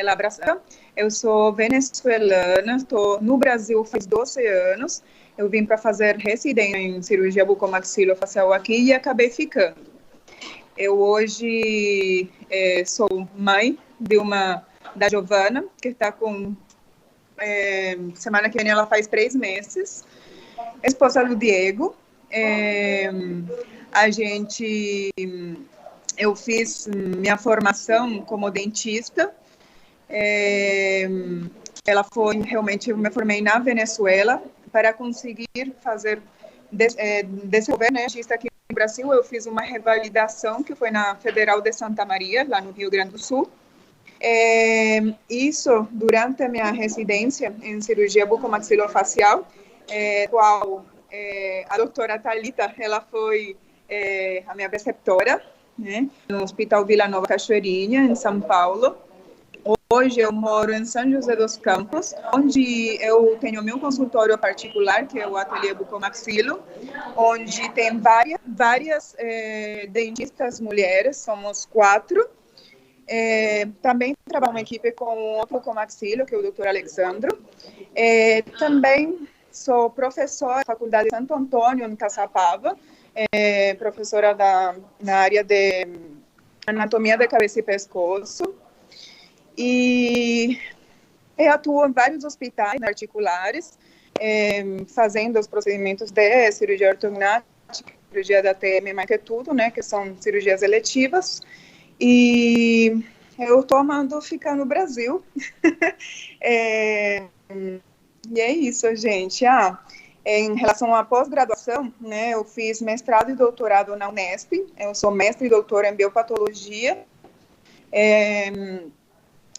Daniela Braga. Eu sou venezuelana, estou no Brasil faz 12 anos. Eu vim para fazer residência em cirurgia bucomaxilofacial aqui e acabei ficando. Eu hoje sou mãe da Giovana, que está com... semana que vem ela faz 3 meses. Esposa do Diego. Eu fiz minha formação como dentista. Eu me formei na Venezuela para conseguir desenvolver, né, dentista aqui no Brasil. Eu fiz uma revalidação que foi na Federal de Santa Maria, lá no Rio Grande do Sul. Isso durante a minha residência em cirurgia bucomaxilofacial, qual a doutora Thalita, ela foi a minha preceptora, né, no Hospital Vila Nova Cachoeirinha, em São Paulo. Hoje eu moro em São José dos Campos, onde eu tenho meu consultório particular, que é o Ateliê Bucomaxilo, onde tem várias dentistas mulheres, somos 4. Também trabalho uma equipe com outro bucomaxilo, que é o Dr. Alexandro. Também sou professora da Faculdade de Santo Antônio, em Caçapava, professora na área de anatomia de cabeça e pescoço. E eu atuo em vários hospitais articulares, fazendo os procedimentos de cirurgia ortognática, cirurgia da TM, mais que tudo, né, que são cirurgias eletivas. E eu estou amando ficar no Brasil. E é isso, gente. Em relação à pós-graduação, né, eu fiz mestrado e doutorado na Unesp. Eu sou mestre e doutora em biopatologia.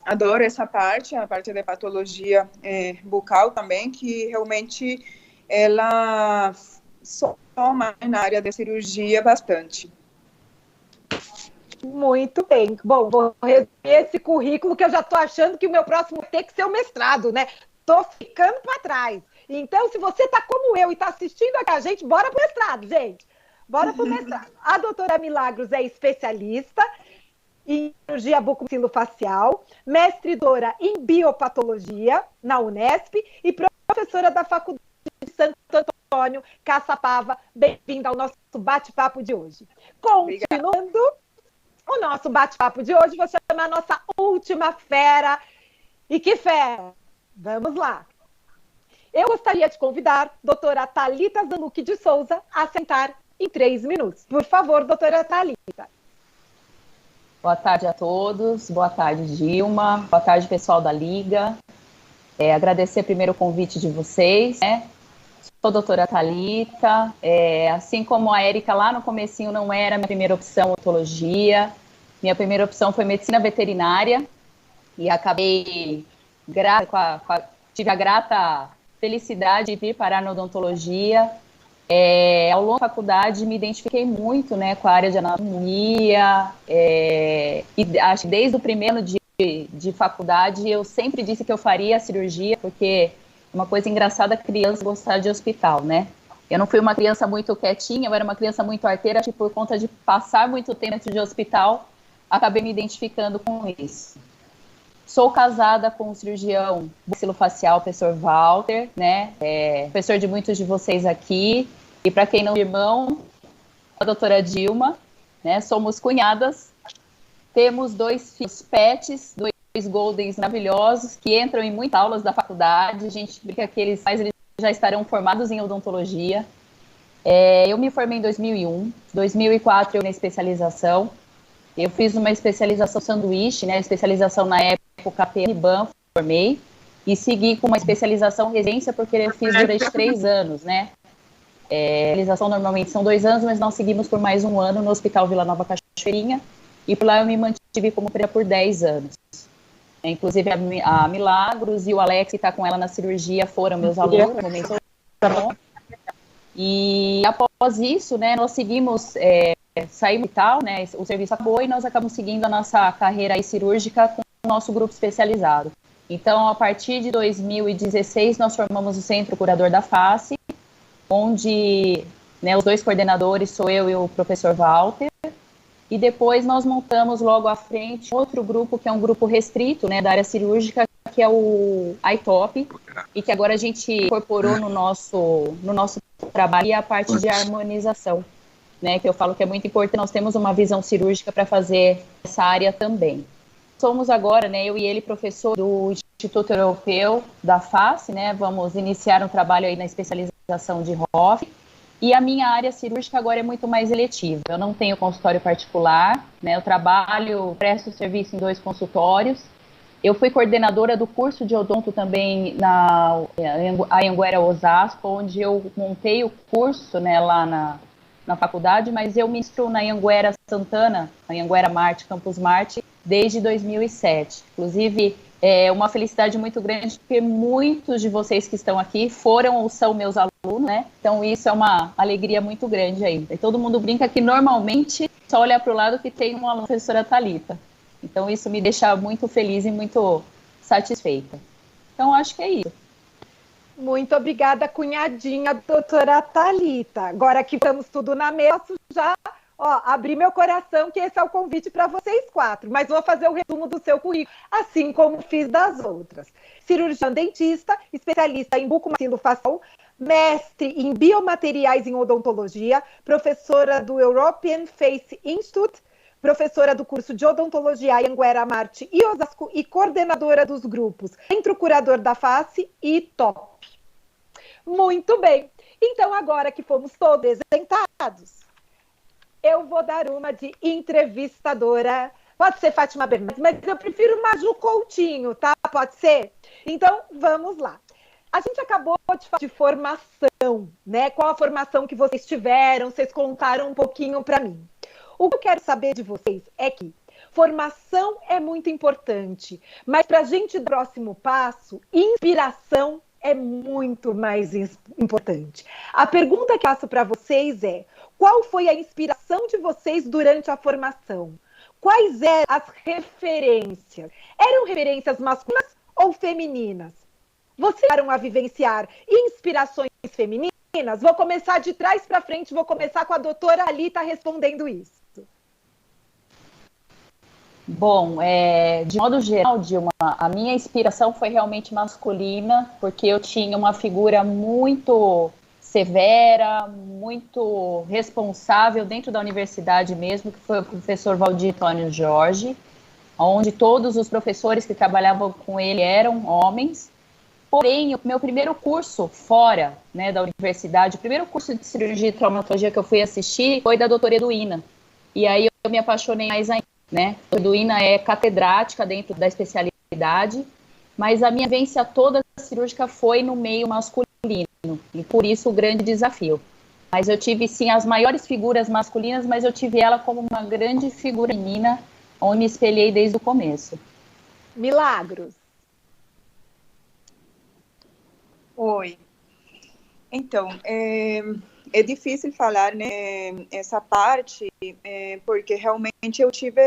Adoro essa parte, a parte de patologia bucal também, que realmente ela soma na área de cirurgia bastante. Muito bem. Bom, vou resumir esse currículo, que eu já estou achando que o meu próximo tem que ser o mestrado, né? Estou ficando para trás. Então, se você está como eu e está assistindo aqui a gente, bora para o mestrado, gente. Bora para o mestrado. A doutora Milagros é especialista em cirurgia bucomaxilofacial, mestre-doutora em biopatologia na Unesp e professora da Faculdade de Santo Antônio, Caçapava. Bem-vinda ao nosso bate-papo de hoje. Continuando o nosso bate-papo de hoje, vou chamar a nossa última fera. E que fera! Vamos lá. Eu gostaria de convidar a doutora Thalita Zanuck de Souza a sentar em 3 minutos. Por favor, doutora Thalita. Boa tarde a todos, boa tarde, Dilma, boa tarde, pessoal da Liga. Agradecer primeiro o convite de vocês, né? Sou a doutora Thalita, assim como a Érica lá no comecinho não era minha primeira opção odontologia, minha primeira opção foi medicina veterinária e acabei, tive a grata felicidade de vir parar na odontologia. Ao longo da faculdade me identifiquei muito, né, com a área de anatomia, e acho que desde o primeiro ano de faculdade eu sempre disse que eu faria cirurgia, porque é uma coisa engraçada a criança gostar de hospital, né? Eu não fui uma criança muito quietinha, eu era uma criança muito arteira, que por conta de passar muito tempo dentro de hospital, acabei me identificando com isso. Sou casada com o cirurgião bucomaxilofacial, professor Walter, né? Professor de muitos de vocês aqui. E para quem não é irmão, a doutora Dilma, né? Somos cunhadas. Temos 2 filhos pets, 2 goldens maravilhosos, que entram em muitas aulas da faculdade. A gente brinca que eles já estarão formados em odontologia. Eu me formei em 2001. 2004 eu na especialização. Eu fiz uma especialização sanduíche, né? Especialização na época PMBAN, formei, e segui com uma especialização residência, porque eu fiz durante 3 anos, né? A especialização normalmente são 2 anos, mas nós seguimos por mais 1 ano no Hospital Vila Nova Cachoeirinha, e por lá eu me mantive como freira por 10 anos. Inclusive a Milagros e o Alex, que está com ela na cirurgia, foram meus alunos no momento. E após isso, né, nós seguimos... saímos e tal, né, o serviço acabou e nós acabamos seguindo a nossa carreira aí cirúrgica com o nosso grupo especializado. Então, a partir de 2016, nós formamos o Centro Curador da Face, onde, né, os 2 coordenadores sou eu e o professor Walter, E depois nós montamos logo à frente outro grupo, que é um grupo restrito, né, da área cirúrgica, que é o ITOP, e que agora a gente incorporou no nosso trabalho, e a parte de harmonização, né, que eu falo que é muito importante. Nós temos uma visão cirúrgica para fazer essa área também. Somos agora, né, eu e ele, professor do Instituto Europeu da Face, né, vamos iniciar um trabalho aí na especialização de ROF, e a minha área cirúrgica agora é muito mais eletiva. Eu não tenho consultório particular, né, presto serviço em 2 consultórios. Eu fui coordenadora do curso de odonto também na Anhanguera Osasco, onde eu montei o curso, né, lá na faculdade, mas eu ministro na Anhanguera Santana, Anhanguera Marte, Campus Marte, desde 2007. Inclusive, é uma felicidade muito grande, porque muitos de vocês que estão aqui foram ou são meus alunos, né? Então, isso é uma alegria muito grande ainda. E todo mundo brinca que, normalmente, só olha para o lado que tem uma aluna, professora Thalita. Então, isso me deixa muito feliz e muito satisfeita. Então, acho que é isso. Muito obrigada, cunhadinha, doutora Thalita. Agora que estamos tudo na mesa, já abri meu coração, que esse é o convite para vocês 4, mas vou fazer o resumo do seu currículo, assim como fiz das outras. Cirurgiã dentista, especialista em bucomaxilofacial, mestre em biomateriais em odontologia, professora do European Face Institute, professora do curso de odontologia Anhanguera Marte e Osasco e coordenadora dos grupos Centro Curador da Face e TOP. Muito bem. Então, agora que fomos todos apresentados, eu vou dar uma de entrevistadora. Pode ser Fátima Bernardes, mas eu prefiro Maju Coutinho, tá? Pode ser? Então, vamos lá. A gente acabou de falar de formação, né? Qual a formação que vocês tiveram? Vocês contaram um pouquinho para mim. O que eu quero saber de vocês é que formação é muito importante, mas para a gente dar o próximo passo, inspiração é muito mais importante. A pergunta que eu faço para vocês é: qual foi a inspiração de vocês durante a formação? Quais eram as referências? Eram referências masculinas ou femininas? Vocês chegaram a vivenciar inspirações femininas? Vou começar de trás para frente, vou começar com a doutora Thalita respondendo isso. Bom, de modo geral, Dilma, a minha inspiração foi realmente masculina, porque eu tinha uma figura muito severa, muito responsável dentro da universidade mesmo, que foi o professor Valdir Antônio Jorge, onde todos os professores que trabalhavam com ele eram homens. Porém, o meu primeiro curso fora, né, da universidade, o primeiro curso de cirurgia e traumatologia que eu fui assistir foi da doutora Eduína. E aí eu me apaixonei mais ainda, né? A Eduína é catedrática dentro da especialidade, mas a minha vivência toda cirúrgica foi no meio masculino, e por isso o grande desafio. Mas eu tive, sim, as maiores figuras masculinas, mas eu tive ela como uma grande figura feminina, onde me espelhei desde o começo. Milagros. Oi. Então, é difícil falar, né, essa parte, porque realmente eu tive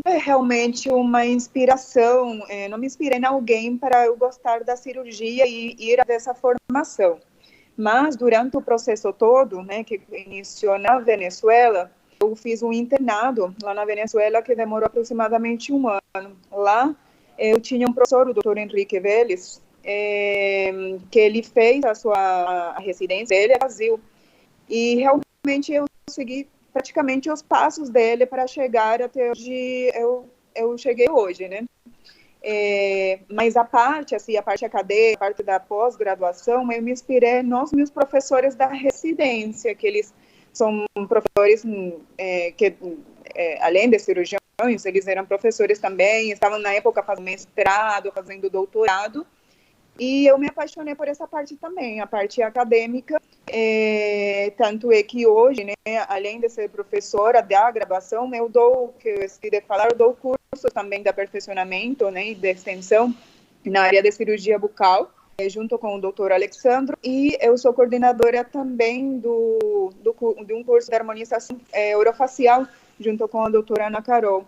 realmente uma inspiração, não me inspirei em alguém para eu gostar da cirurgia e ir dessa formação. Mas, durante o processo todo, né, que iniciou na Venezuela, eu fiz um internado lá na Venezuela que demorou aproximadamente 1 ano. Lá, eu tinha um professor, o Dr. Henrique Vélez, que ele fez a sua residência, ele é Brasil, e realmente eu segui praticamente os passos dele para chegar até onde eu cheguei hoje, né? Mas a parte acadêmica, a parte da pós-graduação, eu me inspirei nos meus professores da residência, que eles são professores que, além de cirurgiões, eles eram professores também, estavam na época fazendo mestrado, fazendo doutorado, e eu me apaixonei por essa parte também, a parte acadêmica, tanto é que hoje, né, além de ser professora da graduação, eu dou curso também de aperfeiçoamento, né, e de extensão na área de cirurgia bucal, junto com o doutor Alexandro, e eu sou coordenadora também de um curso de harmonização orofacial, junto com a doutora Ana Carol.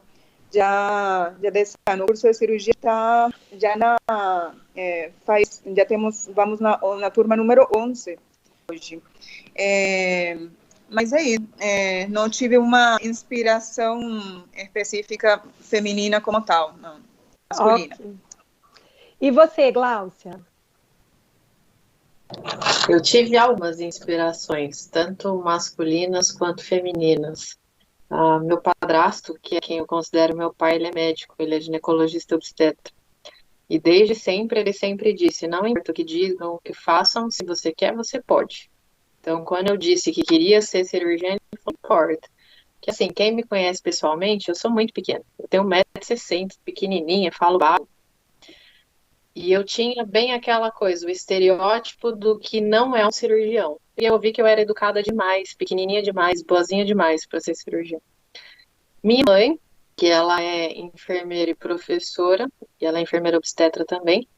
Já desse ano, o curso de cirurgia está vamos na turma número 11 hoje. Mas aí, não tive uma inspiração específica feminina como tal, não, masculina. Ok. E você, Gláucia? Eu tive algumas inspirações, tanto masculinas quanto femininas. Meu padrasto, que é quem eu considero meu pai, ele é médico, ele é ginecologista obstetra. E desde sempre, ele sempre disse, não importa o que digam, o que façam, se você quer, você pode. Então, quando eu disse que queria ser cirurgiã, ele falou, não importa. Que assim, quem me conhece pessoalmente, eu sou muito pequena. Eu tenho 1,60 m, pequenininha, falo baixo. E eu tinha bem aquela coisa, o estereótipo do que não é um cirurgião. E eu vi que eu era educada demais, pequenininha demais, boazinha demais para ser cirurgiã. Minha mãe, que ela é enfermeira e professora, e ela é enfermeira obstetra também,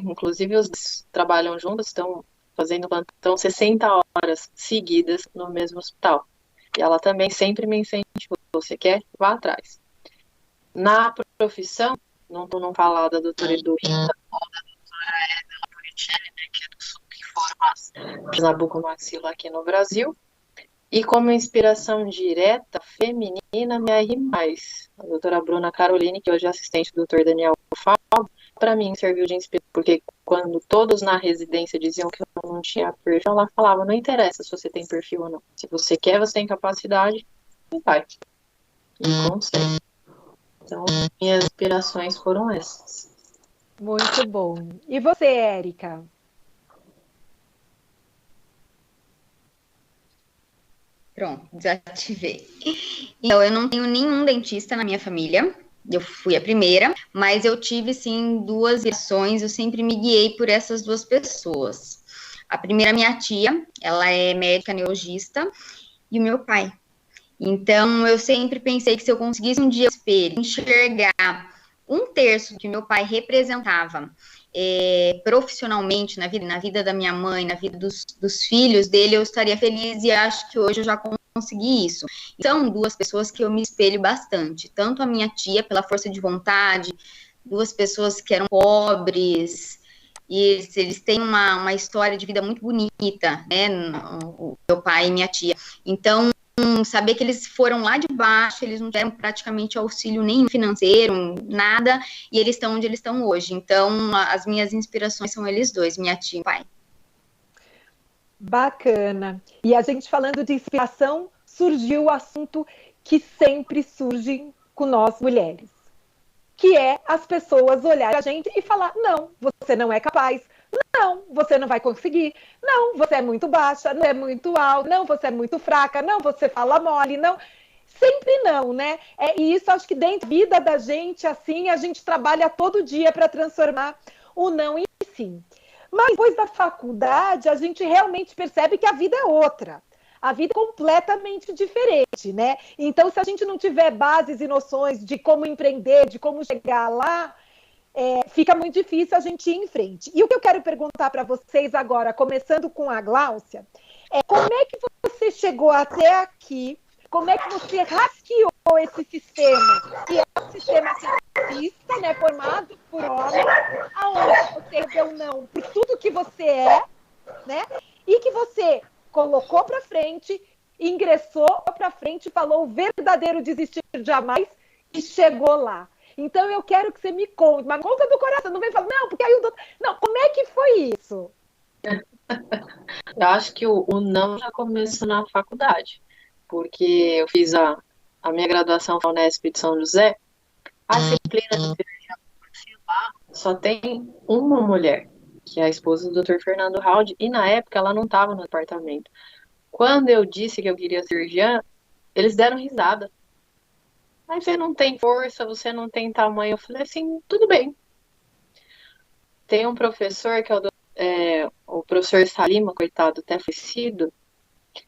inclusive os dois trabalham juntos, estão fazendo plantão 60 horas seguidas no mesmo hospital. E ela também sempre me incentivou, você quer? Vá atrás. Na profissão, não vou falar da doutora Edu Rita ou da doutora Edna Buricelli, né, que é do Sul, que foram as bucomaxila aqui no Brasil. E como inspiração direta, feminina, me arri mais. A doutora Bruna Caroline, que hoje é assistente do doutor Daniel Faldo, para mim serviu de inspiração, porque quando todos na residência diziam que eu não tinha perfil, ela falava, não interessa se você tem perfil ou não. Se você quer, você tem capacidade, vai. E consegue. Então, minhas inspirações foram essas. Muito bom. E você, Érica? Pronto, desativei. Então, eu não tenho nenhum dentista na minha família. Eu fui a primeira, mas eu tive, sim, duas gerações. Eu sempre me guiei por essas duas pessoas. A primeira, minha tia, ela é médica neurologista, e o meu pai. Então, eu sempre pensei que se eu conseguisse um dia espelho, enxergar um terço que meu pai representava profissionalmente na vida da minha mãe, na vida dos filhos dele, eu estaria feliz e acho que hoje eu já consegui isso. São duas pessoas que eu me espelho bastante, tanto a minha tia, pela força de vontade, duas pessoas que eram pobres, e eles têm uma história de vida muito bonita, né, o meu pai e minha tia. Então, saber que eles foram lá de baixo, eles não tiveram praticamente auxílio nenhum financeiro, nada, e eles estão onde eles estão hoje. Então, as minhas inspirações são eles dois, minha tia e pai. Bacana. E a gente falando de inspiração, surgiu o assunto que sempre surge com nós mulheres, que é as pessoas olharem a gente e falar, não, você não é capaz, não, você não vai conseguir, não, você é muito baixa, não é muito alta, não, você é muito fraca, não, você fala mole, não, sempre não, né? E isso acho que dentro da vida da gente, assim, a gente trabalha todo dia para transformar o não em sim. Mas depois da faculdade, a gente realmente percebe que a vida é outra. A vida é completamente diferente, né? Então, se a gente não tiver bases e noções de como empreender, de como chegar lá, fica muito difícil a gente ir em frente. E o que eu quero perguntar para vocês agora, começando com a Gláucia, como é que você chegou até aqui? Como é que você rasqueou esse sistema, que é um sistema sexista, né, formado por homens, aonde você deu não por tudo que você é, né? E que você colocou para frente, ingressou para frente, falou o verdadeiro desistir jamais e chegou lá. Então eu quero que você me conte, mas conta do coração, não vem falar, não, porque aí o doutor... Não, como é que foi isso? Eu acho que o não já começou na faculdade, porque eu fiz a minha graduação na Unesp de São José, a disciplina de cirurgia maxilar só tem uma mulher, que é a esposa do Dr. Fernando Haldi, e na época ela não estava no departamento. Quando eu disse que eu queria cirurgiã, eles deram risada. Mas você não tem força, você não tem tamanho. Eu falei assim, tudo bem. Tem um professor que é o professor Salima, coitado, até falecido.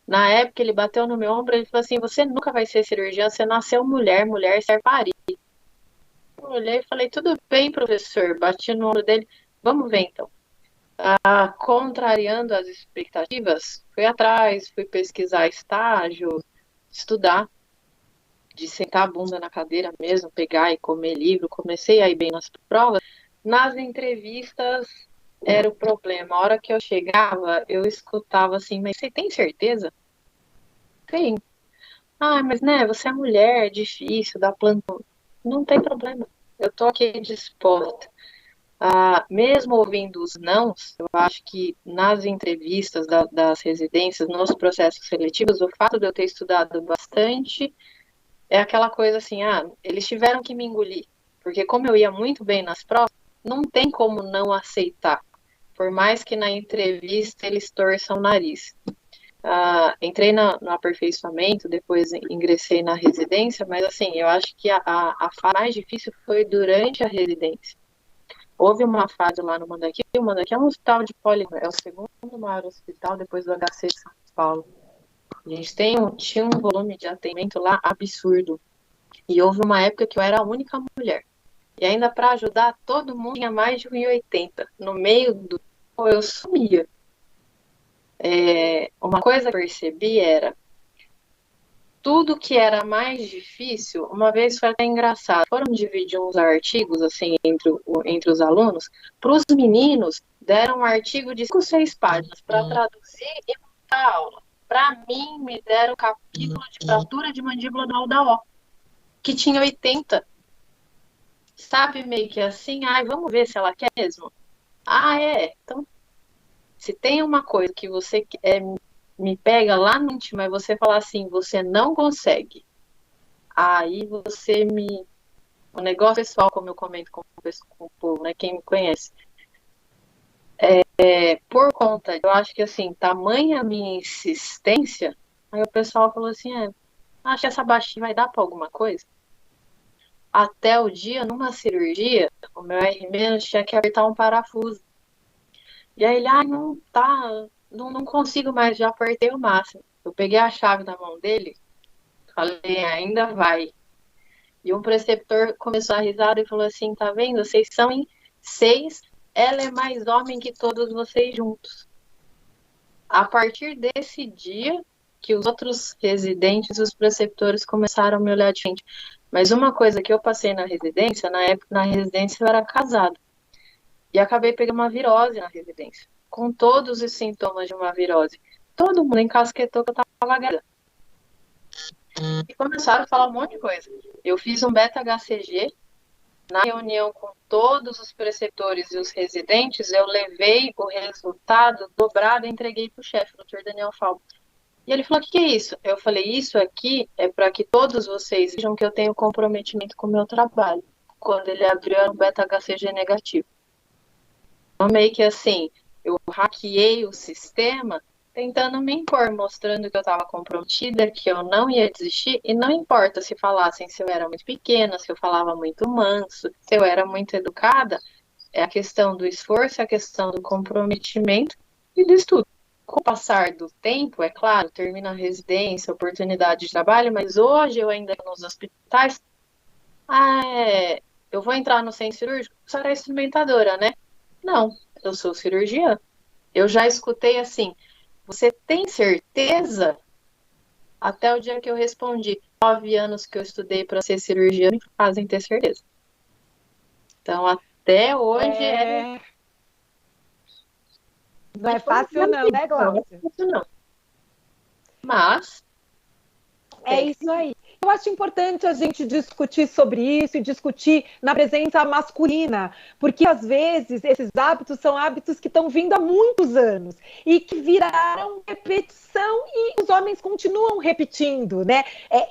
Na época ele bateu no meu ombro e falou assim, você nunca vai ser cirurgiã, você nasceu mulher, mulher serve parir. Eu olhei e falei, tudo bem, professor. Bati no ombro dele, vamos ver então. Contrariando as expectativas, fui atrás, fui pesquisar estágio, estudar, de sentar a bunda na cadeira mesmo, pegar e comer livro, comecei a ir bem nas provas. Nas entrevistas era o problema. A hora que eu chegava, eu escutava assim, mas você tem certeza? Sim. Ah, mas né, você é mulher, é difícil, dá plantão. Não tem problema. Eu tô aqui disposta. Mesmo ouvindo os nãos, eu acho que nas entrevistas das residências, nos processos seletivos, o fato de eu ter estudado bastante é aquela coisa assim, eles tiveram que me engolir, porque como eu ia muito bem nas provas, não tem como não aceitar, por mais que na entrevista eles torçam o nariz. Entrei no aperfeiçoamento, depois ingressei na residência, mas assim, eu acho que a fase mais difícil foi durante a residência. Houve uma fase lá no Mandaqui, o Mandaqui é um hospital de é o segundo maior hospital depois do HC de São Paulo. A gente tinha um volume de atendimento lá absurdo. E houve uma época que eu era a única mulher. E ainda para ajudar, todo mundo tinha mais de 1,80. No meio do eu sumia. Uma coisa que eu percebi era tudo que era mais difícil, uma vez foi até engraçado, foram dividir uns artigos assim entre os alunos, para os meninos deram um artigo de 5, 6 páginas para traduzir e montar a aula. Para mim, me deram um capítulo de fratura de mandíbula da O, que tinha 80. Sabe, meio que assim, vamos ver se ela quer mesmo. Então, se tem uma coisa que você me pega lá no íntimo, é você falar assim, você não consegue. Aí você o negócio pessoal, como eu comento com o povo, né, quem me conhece, por conta, eu acho que assim, tamanha a minha insistência, aí o pessoal falou assim, acho que essa baixinha vai dar pra alguma coisa. Até o dia, numa cirurgia, o meu R- tinha que apertar um parafuso. E aí ele, não tá, não consigo mais, já apertei o máximo. Eu peguei a chave na mão dele, falei, ainda vai. E um preceptor começou a risar e falou assim, tá vendo? Vocês são em 6, ela é mais homem que todos vocês juntos. A partir desse dia, que os outros residentes, os preceptores começaram a me olhar de frente. Mas uma coisa que eu passei na residência, na época, na residência eu era casada. E acabei pegando uma virose na residência, com todos os sintomas de uma virose. Todo mundo encasquetou que eu estava grávida. E começaram a falar um monte de coisa. Eu fiz um beta-HCG, na reunião com todos os preceptores e os residentes, eu levei o resultado dobrado e entreguei para o chefe, o Dr. Daniel Falco. E ele falou, o que é isso? Eu falei, isso aqui é para que todos vocês vejam que eu tenho comprometimento com o meu trabalho. Quando ele abriu, era um beta-HCG negativo. Então, meio que assim, eu hackeei o sistema tentando me impor, mostrando que eu estava comprometida, que eu não ia desistir, e não importa se falassem se eu era muito pequena, se eu falava muito manso, se eu era muito educada, é a questão do esforço, é a questão do comprometimento e do estudo. Com o passar do tempo, é claro, termina a residência, oportunidade de trabalho, mas hoje eu ainda nos hospitais, eu vou entrar no centro cirúrgico, você era instrumentadora, né? Não, eu sou cirurgiã. Eu já escutei assim, você tem certeza? Até o dia que eu respondi, 9 anos que eu estudei para ser cirurgiã me fazem ter certeza. Então, até hoje Não é fácil não, né, Glaucia? Não é fácil não. Mas... É isso aí. Eu acho importante a gente discutir sobre isso e discutir na presença masculina, porque às vezes esses hábitos são hábitos que estão vindo há muitos anos e que viraram repetição e os homens continuam repetindo, né?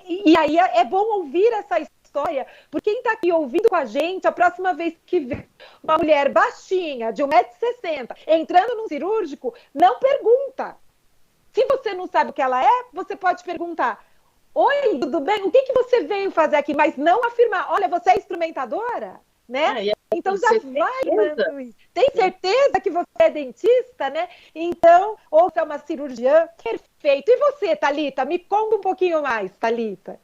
E aí é bom ouvir essa história, porque quem está aqui ouvindo com a gente, a próxima vez que vê uma mulher baixinha, de 1,60 m, entrando num cirúrgico, não pergunta. Se você não sabe o que ela é, você pode perguntar: oi, tudo bem? O que você veio fazer aqui? Mas não afirmar, olha, você é instrumentadora, né? Então já vai, isso. Tem certeza que você é dentista, né? Então, ou você é uma cirurgiã, perfeito. E você, Thalita? Me conta um pouquinho mais, Thalita.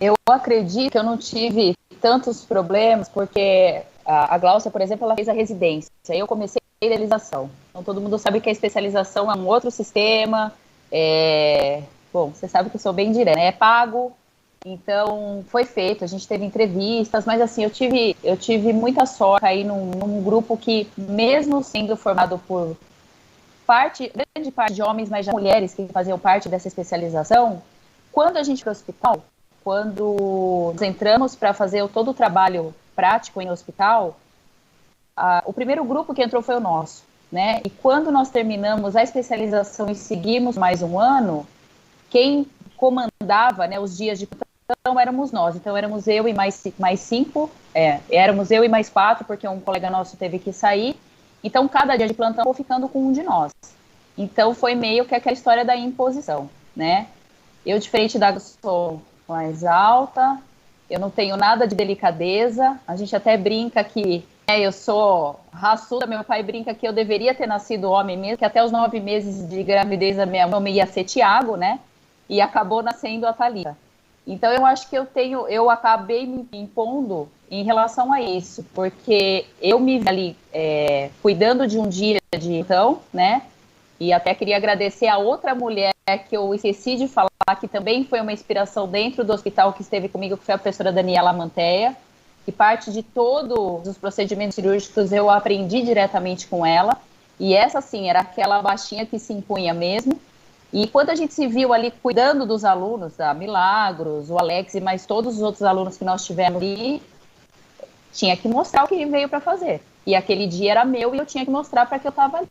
Eu acredito que eu não tive tantos problemas, porque a Glaucia, por exemplo, ela fez a residência. Eu comecei a idealização. Então, todo mundo sabe que a especialização é um outro sistema. Bom, você sabe que eu sou bem direta, né? É pago, então foi feito, a gente teve entrevistas, mas assim, eu tive muita sorte aí num grupo que, mesmo sendo formado por grande parte de homens, mas já mulheres que faziam parte dessa especialização, quando a gente foi ao hospital, quando nós entramos para fazer todo o trabalho prático em hospital, o primeiro grupo que entrou foi o nosso, né? E quando nós terminamos a especialização e seguimos mais um ano, quem comandava, né, os dias de plantão éramos nós. Então éramos eu e mais 5, éramos eu e mais 4, porque um colega nosso teve que sair. Então cada dia de plantão eu ficando com um de nós. Então foi meio que aquela história da imposição, né? Eu, diferente da sou mais alta, eu não tenho nada de delicadeza. A gente até brinca que eu sou raçuda, meu pai brinca que eu deveria ter nascido homem mesmo, que até os 9 meses de gravidez a minha mãe ia ser Tiago, né? E acabou nascendo a Thalita. Então eu acho que eu acabei me impondo em relação a isso, porque eu me vi ali cuidando de um dia de então, né? E até queria agradecer a outra mulher que eu esqueci de falar, que também foi uma inspiração dentro do hospital, que esteve comigo, que foi a professora Daniela Manteia, que parte de todos os procedimentos cirúrgicos eu aprendi diretamente com ela, e essa sim, era aquela baixinha que se impunha mesmo. E quando a gente se viu ali cuidando dos alunos, a Milagros, o Alex e mais todos os outros alunos que nós tivemos ali, tinha que mostrar o que veio para fazer. E aquele dia era meu e eu tinha que mostrar para que eu estava ali.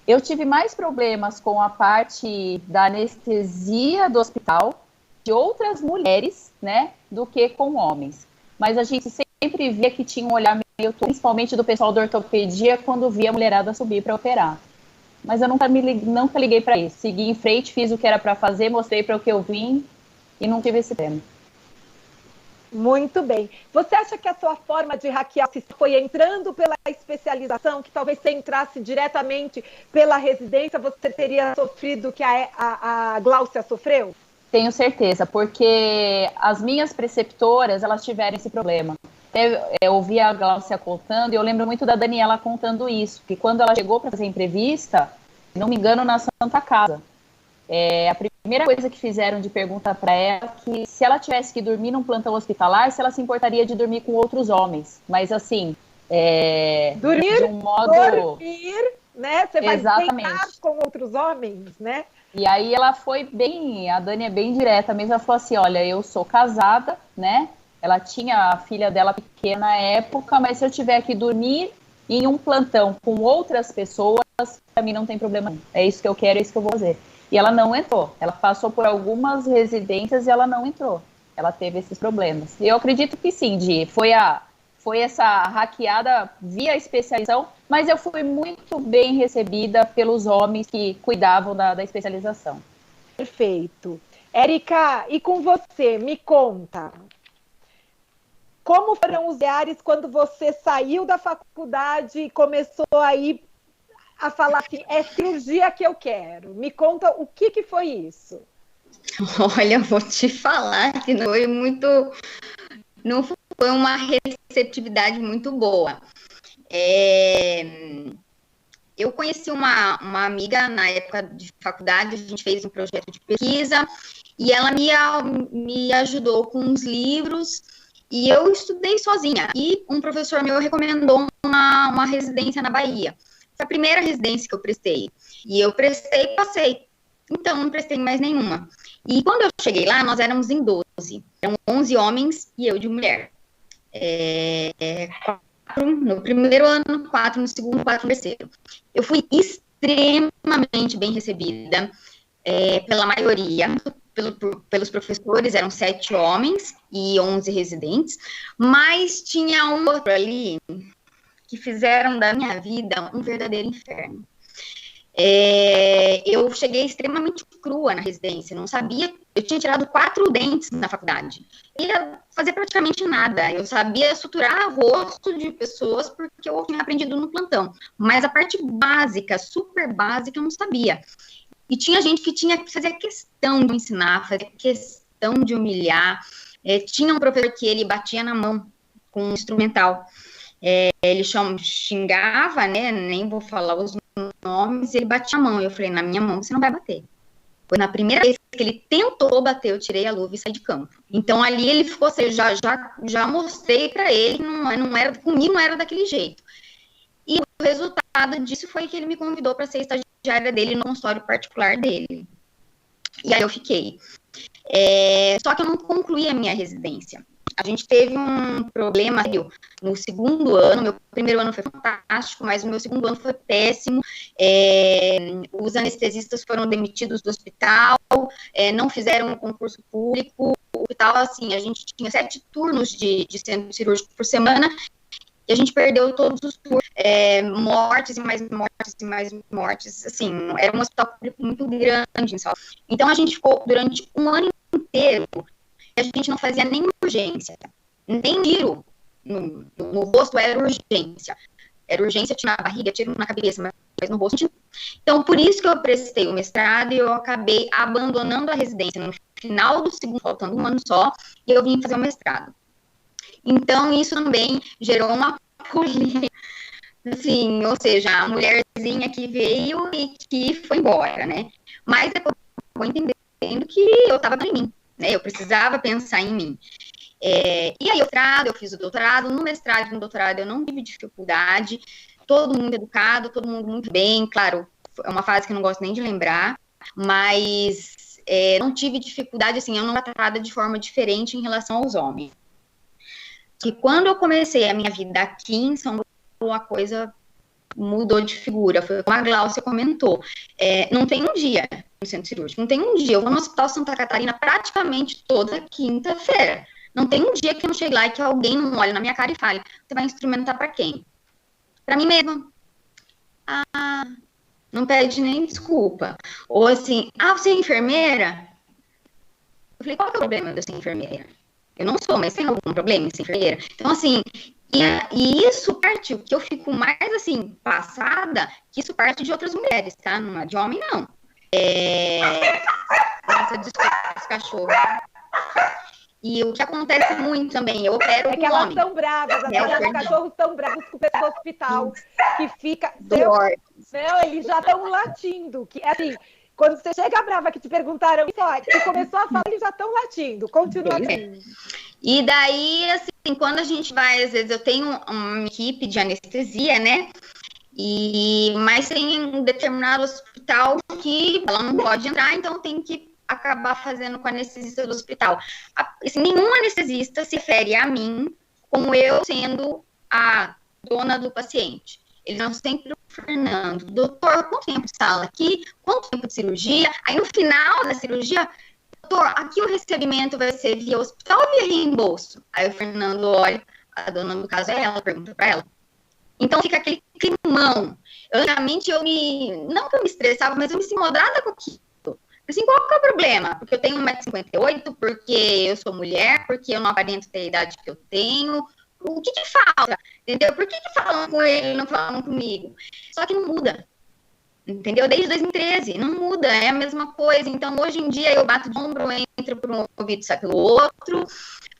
Eu tive mais problemas com a parte da anestesia do hospital de outras mulheres, né, do que com homens. Mas a gente sempre via que tinha um olhar meio, principalmente do pessoal da ortopedia, quando via a mulherada subir para operar. Mas eu nunca liguei para isso. Segui em frente, fiz o que era para fazer, mostrei para o que eu vim e não tive esse tema. Muito bem. Você acha que a sua forma de hackear foi entrando pela especialização, que talvez se entrasse diretamente pela residência, você teria sofrido o que a Gláucia sofreu? Tenho certeza, porque as minhas preceptoras, elas tiveram esse problema. Eu ouvi a Gláucia contando, e eu lembro muito da Daniela contando isso, que quando ela chegou para fazer entrevista, não me engano, na Santa Casa, a primeira coisa que fizeram de pergunta para ela, que se ela tivesse que dormir num plantão hospitalar, se ela se importaria de dormir com outros homens. Mas assim, dormir, de um modo... Dormir, né? Você vai Exatamente. deitar com outros homens, né? E aí ela foi bem, a Dani é bem direta mesmo, ela falou assim, olha, eu sou casada, né? Ela tinha a filha dela pequena na época, mas se eu tiver que dormir em um plantão com outras pessoas, para mim não tem problema nenhum. É isso que eu quero, é isso que eu vou fazer. E ela não entrou. Ela passou por algumas residências e ela não entrou. Ela teve esses problemas. E eu acredito que sim, Di. Foi essa hackeada via especialização, mas eu fui muito bem recebida pelos homens que cuidavam da especialização. Perfeito. Érica, e com você? Me conta. Como foram os diários quando você saiu da faculdade e começou aí a falar assim, é cirurgia que eu quero? Me conta o que foi isso. Olha, eu vou te falar que não foi uma receptividade muito boa. Eu conheci uma amiga na época de faculdade, a gente fez um projeto de pesquisa e ela me ajudou com uns livros e eu estudei sozinha. E um professor meu recomendou uma residência na Bahia. Foi a primeira residência que eu prestei. E eu prestei e passei. Então, não prestei mais nenhuma. E quando eu cheguei lá, nós éramos em 12. Eram 11 homens e eu de mulher. 4 no primeiro ano, 4 no segundo, 4 no terceiro. Eu fui extremamente bem recebida pela maioria. Pelos professores, eram 7 homens e 11 residentes. Mas tinha um outro ali que fizeram da minha vida um verdadeiro inferno. Eu cheguei extremamente crua na residência, não sabia, eu tinha tirado 4 dentes na faculdade, ia fazer praticamente nada, eu sabia suturar rosto de pessoas porque eu tinha aprendido no plantão, mas a parte básica, super básica, eu não sabia. E tinha gente que tinha que fazer questão de ensinar, fazer questão de humilhar, tinha um professor que ele batia na mão com um instrumental, ele xingava, né, nem vou falar os nomes, ele batia a mão. Eu falei, na minha mão você não vai bater. Foi na primeira vez que ele tentou bater, eu tirei a luva e saí de campo. Então ali ele ficou assim, já mostrei para ele, não era, comigo não era daquele jeito. E resultado disso foi que ele me convidou para ser estagiária dele no consultório particular dele. E aí eu fiquei. Só que eu não concluí a minha residência. A gente teve um problema no segundo ano. Meu primeiro ano foi fantástico, mas o meu segundo ano foi péssimo. Os anestesistas foram demitidos do hospital, não fizeram um concurso público. O hospital, assim, a gente tinha 7 turnos de centro cirúrgico por semana, e a gente perdeu todos os turnos, mortes e mais mortes e mais mortes, assim, era um hospital público muito grande em Salvador. Então, a gente ficou durante um ano inteiro, e a gente não fazia nem urgência, nem tiro no rosto era urgência. Era urgência, tiro na barriga, tiro na cabeça, mas no rosto. Então, por isso que eu prestei o mestrado e eu acabei abandonando a residência no final do segundo, faltando um ano só, e eu vim fazer o mestrado. Então, isso também gerou uma polêmica, assim, ou seja, a mulherzinha que veio e que foi embora, né? Mas depois eu vou entendendo que eu estava em mim, né? Eu precisava pensar em mim. E aí, eu fiz o doutorado, no mestrado e no doutorado eu não tive dificuldade, todo mundo educado, todo mundo muito bem, claro, é uma fase que eu não gosto nem de lembrar, mas não tive dificuldade, assim, eu não era tratada de forma diferente em relação aos homens. Que quando eu comecei a minha vida aqui em São Paulo, a coisa mudou de figura. Foi como a Gláucia comentou. Não tem um dia no centro cirúrgico, não tem um dia. Eu vou no Hospital Santa Catarina praticamente toda quinta-feira. Não tem um dia que eu não chegue lá e que alguém não olhe na minha cara e fale, você vai instrumentar para quem? Para mim mesma. Não pede nem desculpa. Ou assim, você é enfermeira? Eu falei, qual que é o problema de eu ser enfermeira? Eu não sou, mas tem algum problema em ser enfermeira? Então, assim, e isso parte, o que eu fico mais, assim, passada, que isso parte de outras mulheres, tá? Não é de homem, não. Nossa, desculpa, esse cachorro. E o que acontece muito também, eu opero que elas estão bravas, os cachorros estão bravos com o pessoal do hospital, que fica... Não, eles já estão latindo, que, assim... Quando você chega brava que te perguntaram isso, que começou a falar, eles já estão latindo. Continua assim. E daí, assim, quando a gente vai, às vezes eu tenho uma equipe de anestesia, né? Mas tem um determinado hospital que ela não pode entrar, então tem que acabar fazendo com a anestesista do hospital. Assim, nenhum anestesista se refere a mim como eu sendo a dona do paciente. Eles não sempre Fernando, doutor, quanto tempo de sala aqui? Quanto tempo de cirurgia? Aí no final da cirurgia, doutor, aqui o recebimento vai ser via hospital ou via reembolso? Aí o Fernando olha, a dona do caso é ela, pergunta pra ela. Então fica aquele climão. Antigamente não que eu me estressava, mas eu me incomodava com aquilo. Assim, qual que é o problema? Porque eu tenho 1,58 m, porque eu sou mulher, porque eu não aparento ter a idade que eu tenho. O que falta? Entendeu? Por que falam com ele e não falam comigo? Só que não muda. Entendeu? Desde 2013, não muda, é a mesma coisa. Então, hoje em dia, eu bato de ombro, entro por um ouvido e sai pelo outro.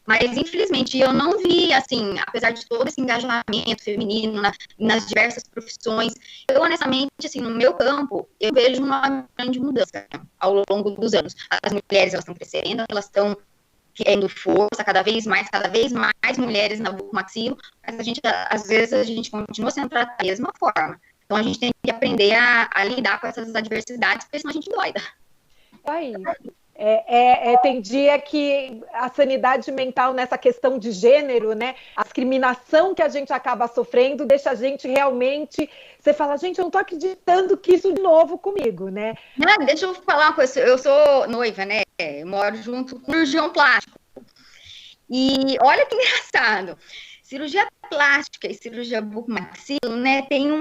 Mas, infelizmente, eu não vi, assim, apesar de todo esse engajamento feminino nas diversas profissões, eu, honestamente, assim, no meu campo, eu vejo uma grande mudança ao longo dos anos. As mulheres, elas estão crescendo, elas estão querendo força, cada vez mais mulheres na bucomaxilo, mas às vezes a gente continua sendo tratada da mesma forma. Então a gente tem que aprender a lidar com essas adversidades, porque senão a gente doida. Aí, tem dia que a sanidade mental nessa questão de gênero, né, a discriminação que a gente acaba sofrendo deixa a gente realmente... Você fala, gente, eu não tô acreditando que isso de novo comigo, né? Deixa eu falar uma coisa, eu sou noiva, né? Eu moro junto com um cirurgião plástico. E olha que engraçado, cirurgia plástica e cirurgia bucomaxilo, né, tem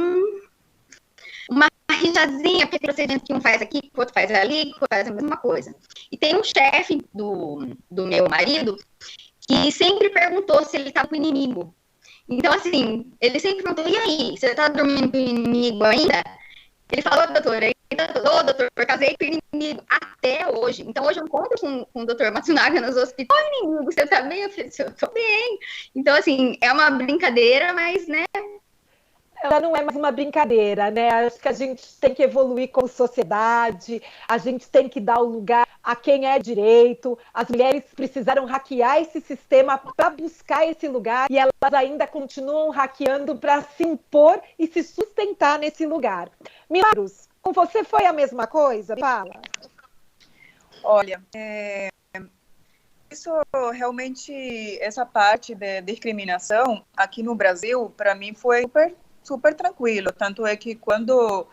uma rixazinha, porque procedimento que um faz aqui, que o outro faz ali, que o outro faz a mesma coisa. E tem um chefe do meu marido que sempre perguntou se ele estava com inimigo. Então, assim, ele sempre perguntou, e aí, você tá dormindo com o inimigo ainda? Ele falou, doutor, eu casei com o inimigo até hoje. Então, hoje eu encontro com o doutor Matsunaga nos hospitais. Ô, inimigo, você tá bem? Eu falei, eu tô bem. Então, assim, é uma brincadeira, mas, né? ela não é mais uma brincadeira, né? Acho que a gente tem que evoluir como sociedade, a gente tem que dar o lugar a quem é direito. As mulheres precisaram hackear esse sistema para buscar esse lugar e elas ainda continuam hackeando para se impor e se sustentar nesse lugar. Milagros, com você foi a mesma coisa? Fala. Olha, isso realmente, essa parte de discriminação aqui no Brasil, para mim foi super tranquilo. Tanto é que quando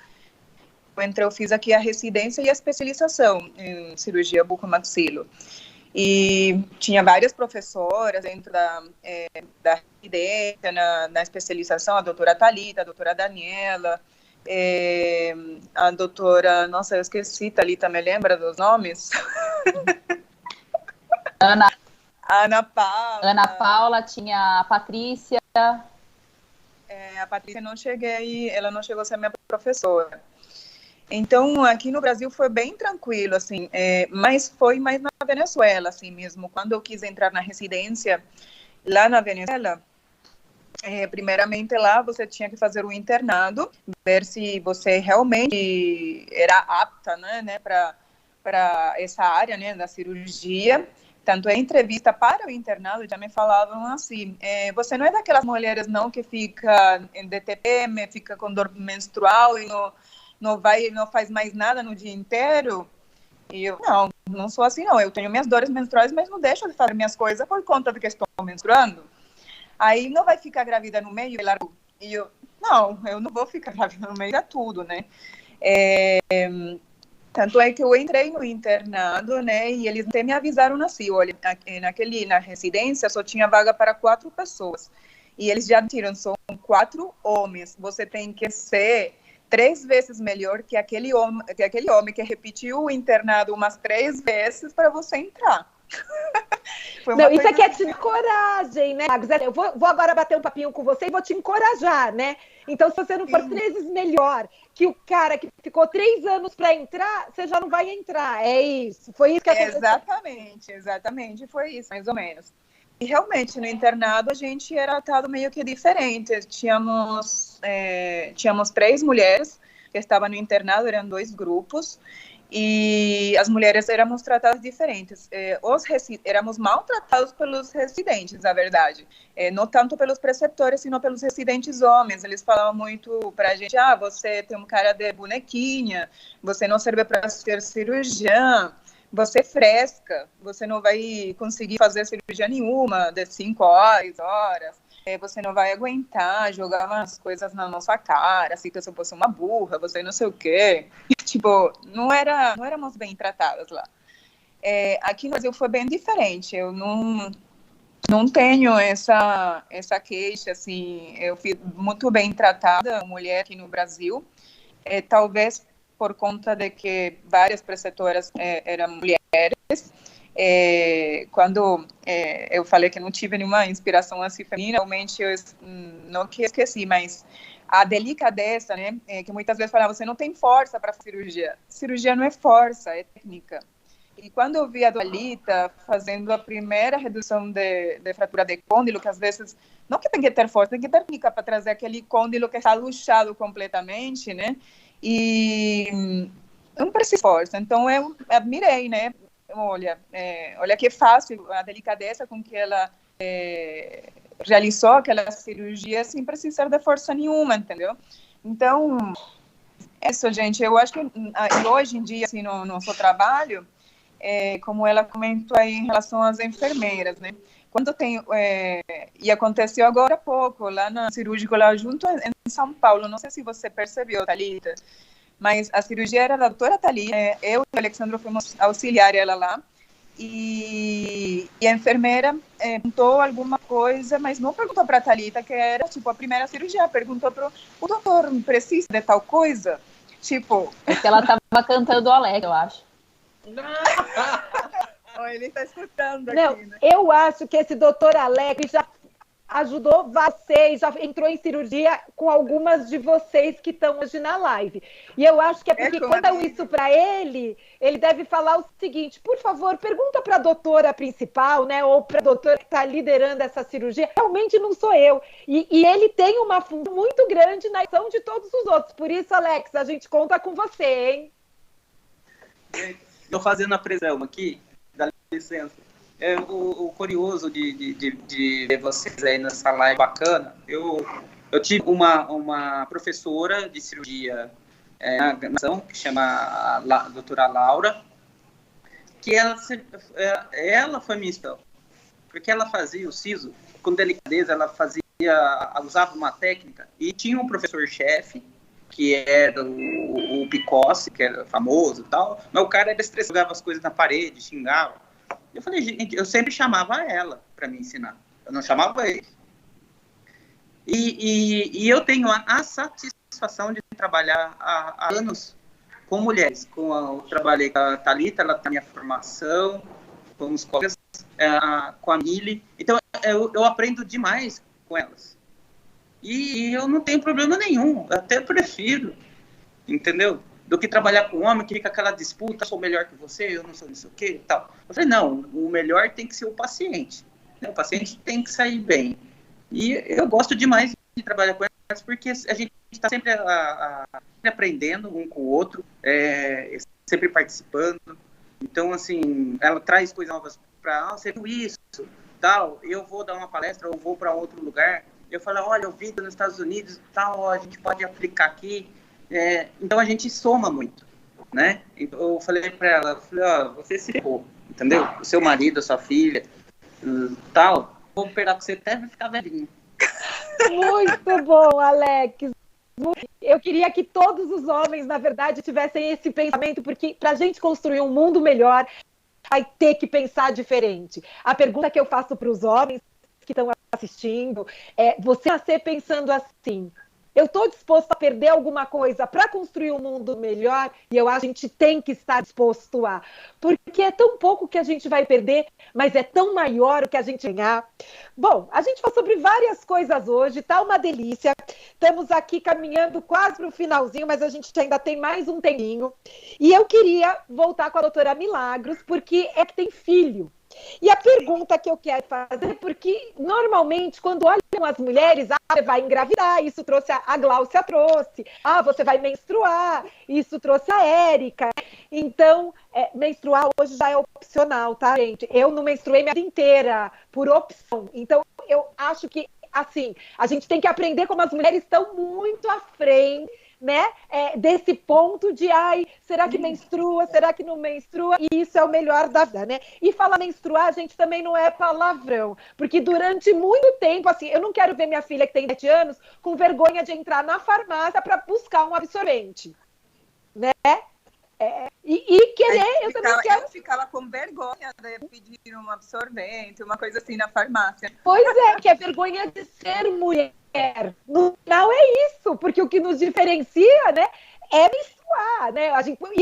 eu fiz aqui a residência e a especialização em cirurgia bucomaxilo. E tinha várias professoras dentro da residência, na especialização, a doutora Thalita, a doutora Daniela, a doutora, nossa, eu esqueci, Thalita, me lembra dos nomes? Ana Paula, tinha a Patrícia. A Patrícia ela não chegou a ser minha professora. Então, aqui no Brasil foi bem tranquilo, assim, mas foi mais na Venezuela, assim mesmo. Quando eu quis entrar na residência lá na Venezuela, primeiramente lá você tinha que fazer um internado, ver se você realmente era apta, né para essa área, né, da cirurgia. Tanto em entrevista para o internado, já me falavam assim, você não é daquelas mulheres não que fica em DTPM, fica com dor menstrual e não faz mais nada no dia inteiro? E eu, não sou assim não, eu tenho minhas dores menstruais, mas não deixo de fazer minhas coisas por conta de que estou menstruando. Aí não vai ficar grávida no meio? E eu não vou ficar grávida no meio de tudo, né? Tanto é que eu entrei no internado, né, e eles até me avisaram assim, olha, na residência só tinha vaga para 4 pessoas, e eles já tiram, são 4 homens, você tem que ser 3 vezes melhor que aquele homem que repetiu o internado umas 3 vezes para você entrar. Não, isso aqui é te coragem, né? Eu vou agora bater um papinho com você e vou te encorajar, né? Então, se você não for 3 vezes melhor que o cara que ficou 3 anos para entrar, você já não vai entrar. É isso. Foi isso que aconteceu. Exatamente. Foi isso, mais ou menos. E realmente, no internado, a gente era tratado meio que diferente. Tínhamos 3 mulheres que estavam no internado, eram 2 grupos. E as mulheres éramos tratadas diferentes. Éramos maltratados pelos residentes, na verdade. Não tanto pelos preceptores, sino pelos residentes homens. Eles falavam muito para a gente, você tem um cara de bonequinha, você não serve para ser cirurgiã, você é fresca, você não vai conseguir fazer cirurgia nenhuma de 5 horas. Você não vai aguentar jogar umas coisas na nossa cara, assim que eu fosse uma burra, você não sei o quê. Tipo, não éramos bem tratadas lá. Aqui no Brasil foi bem diferente. Eu não tenho essa queixa, assim. Eu fui muito bem tratada, mulher aqui no Brasil. Talvez por conta de que várias preceptoras eram mulheres. Quando eu falei que não tive nenhuma inspiração assim feminina, realmente eu não que esqueci, mas a delicadeza, né, que muitas vezes falava, você não tem força para cirurgia. Cirurgia não é força, é técnica. E quando eu vi a Thalita fazendo a primeira redução de fratura de côndilo, que às vezes, não que tem que ter força, tem que ter técnica para trazer aquele côndilo que está luxado completamente, né, e não precisa força. Então eu admirei, né. Olha que fácil a delicadeza com que ela realizou aquela cirurgia sem precisar de força nenhuma, entendeu? Então, isso, gente, eu acho que hoje em dia, assim, no nosso trabalho, como ela comentou aí em relação às enfermeiras, né? Quando tem, e aconteceu agora há pouco, lá na cirúrgica, lá junto em São Paulo, não sei se você percebeu, Thalita, mas a cirurgia era da doutora Thalita, eu e o Alexandre fomos auxiliar ela lá, e a enfermeira perguntou alguma coisa, mas não perguntou para a Thalita, que era, tipo, a primeira cirurgia, perguntou para o doutor, precisa de tal coisa? Tipo... Porque ela estava cantando alegre, eu acho. Ele está escutando não, aqui, né? Eu acho que esse doutor Alegre ajudou vocês, já entrou em cirurgia com algumas de vocês que estão hoje na live. E eu acho que é porque quando eu isso para ele deve falar o seguinte: por favor, pergunta para a doutora principal, né, ou para a doutora que está liderando essa cirurgia, realmente não sou eu. E ele tem uma função muito grande na ação de todos os outros. Por isso, Alex, a gente conta com você, hein? Estou fazendo a pressão aqui, dá licença. O curioso de ver vocês aí nessa live bacana, eu tive uma professora de cirurgia na graduação, que chama a doutora Laura, que ela foi minha instrutora, porque ela fazia o siso com delicadeza, ela usava uma técnica, e tinha um professor-chefe, que era o Picossi, que era famoso e tal, mas o cara era estressado, jogava as coisas na parede, xingava. Eu falei, gente, eu sempre chamava ela para me ensinar, eu não chamava ele. E eu tenho a satisfação de trabalhar há anos com mulheres. Eu trabalhei com a Thalita, ela tem a minha formação, com os colegas, com a Mili. Então, eu aprendo demais com elas. E eu não tenho problema nenhum, eu até prefiro, entendeu? Do que trabalhar com um homem que fica aquela disputa, sou melhor que você, eu não sou não sei o que e tal. Eu falei, não, o melhor tem que ser o paciente. O paciente tem que sair bem. E eu gosto demais de trabalhar com elas, porque a gente está sempre aprendendo um com o outro, sempre participando. Então, assim, ela traz coisas novas para, você viu isso, tal, eu vou dar uma palestra ou vou para outro lugar. Eu falo, olha, eu vi nos Estados Unidos, tal, a gente pode aplicar aqui. Então a gente soma muito, né? Então, eu falei para ela, você se ferrou, entendeu? O seu marido, a sua filha, tal, vou esperar que você até ficar velhinho. Muito bom, Alex. Eu queria que todos os homens, na verdade, tivessem esse pensamento, porque para a gente construir um mundo melhor, vai ter que pensar diferente. A pergunta que eu faço para os homens que estão assistindo você nascer pensando assim: eu estou disposto a perder alguma coisa para construir um mundo melhor? E eu acho que a gente tem que estar disposto a. Porque é tão pouco que a gente vai perder, mas é tão maior o que a gente ganhar. Bom, a gente falou sobre várias coisas hoje, tá uma delícia. Estamos aqui caminhando quase para o finalzinho, mas a gente ainda tem mais um tempinho. E eu queria voltar com a doutora Milagros, porque é que tem filho. E a pergunta que eu quero fazer, porque normalmente quando olham as mulheres, você vai engravidar, isso trouxe a Gláucia trouxe, você vai menstruar, isso trouxe a Érica. Então, menstruar hoje já é opcional, tá, gente? Eu não menstruei minha vida inteira por opção. Então, eu acho que, assim, a gente tem que aprender como as mulheres estão muito à frente, né, desse ponto de, será que menstrua, será que não menstrua? E isso é o melhor da vida, né? E falar menstruar, gente, também não é palavrão, porque durante muito tempo, assim, eu não quero ver minha filha que tem 7 anos com vergonha de entrar na farmácia para buscar um absorvente, né? E querer, eu também quero... Eu ficava com vergonha de pedir um absorvente, uma coisa assim na farmácia. Pois é, que é vergonha de ser mulher. No final é isso, porque o que nos diferencia, né, é menstruar, né? A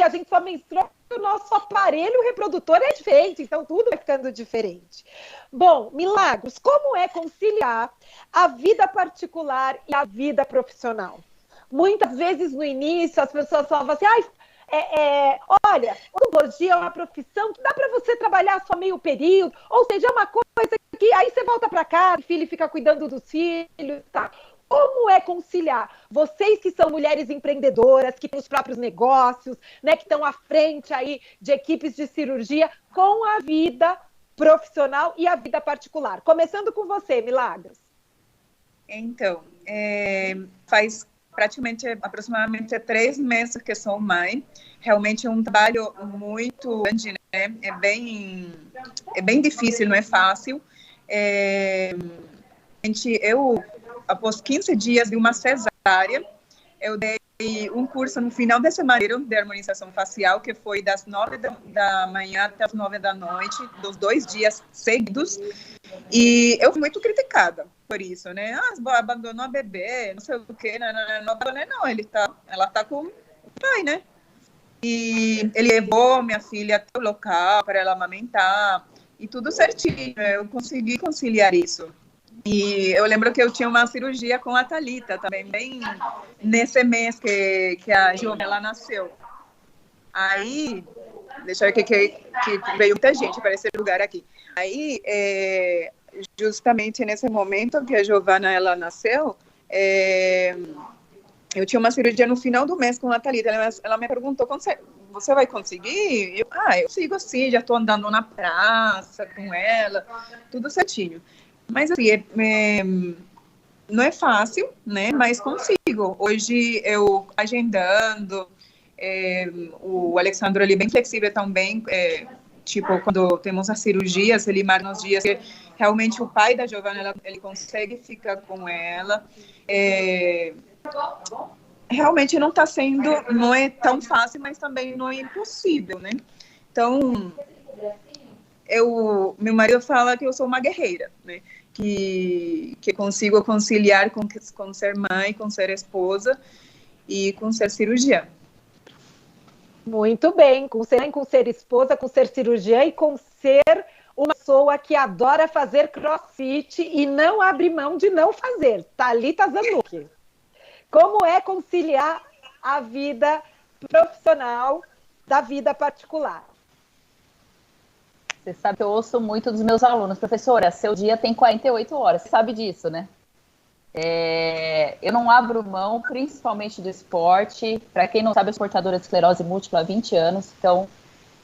gente só menstrua porque o nosso aparelho reprodutor é diferente, então tudo vai ficando diferente. Bom, Milagros, como é conciliar a vida particular e a vida profissional? Muitas vezes no início as pessoas falam assim, olha, odontologia é uma profissão que dá para você trabalhar só meio período, ou seja, é uma coisa que aí você volta para casa, o filho fica cuidando dos filhos, tá? Como é conciliar? Vocês que são mulheres empreendedoras, que têm os próprios negócios, né, que estão à frente aí de equipes de cirurgia, com a vida profissional e a vida particular. Começando com você, Milagros. Então, faz aproximadamente 3 meses que sou mãe. Realmente é um trabalho muito grande, né? É bem difícil, não é fácil. Eu, após 15 dias de uma cesárea, eu dei um curso no final de semana de harmonização facial, que foi das 9 da manhã até as 9 da noite, dos 2 dias seguidos. E eu fui muito criticada por isso, né? Abandonou a bebê, não sei o quê. Não abandonei, não. Ela tá com o pai, né? E ele levou minha filha até o local para ela amamentar, e tudo certinho. Eu consegui conciliar isso. E eu lembro que eu tinha uma cirurgia com a Thalita também, bem nesse mês que a Giovana nasceu. Aí, deixa eu ver que veio muita gente para esse lugar aqui. Aí, justamente nesse momento que a Giovana ela nasceu, eu tinha uma cirurgia no final do mês com a Thalita. Ela me perguntou, você vai conseguir? Eu sigo assim, já estou andando na praça com ela, tudo certinho. Mas assim, não é fácil, né? Mas consigo. Hoje eu agendando, o Alexandre ali bem flexível também, tipo, quando temos as cirurgias, ele marca nos dias que realmente o pai da Giovana, ele consegue ficar com ela. Realmente não está sendo, não é tão fácil, mas também não é impossível, né? Então, meu marido fala que eu sou uma guerreira, né? Que consigo conciliar com ser mãe, com ser esposa e com ser cirurgiã. Muito bem, com ser esposa, com ser cirurgiã e com ser uma pessoa que adora fazer crossfit e não abre mão de não fazer. Thalita Zanuck. Como é conciliar a vida profissional da vida particular? Você sabe que eu ouço muito dos meus alunos, professora, seu dia tem 48 horas, você sabe disso, né? Eu não abro mão, principalmente do esporte. Para quem não sabe, eu sou portadora de esclerose múltipla há 20 anos, então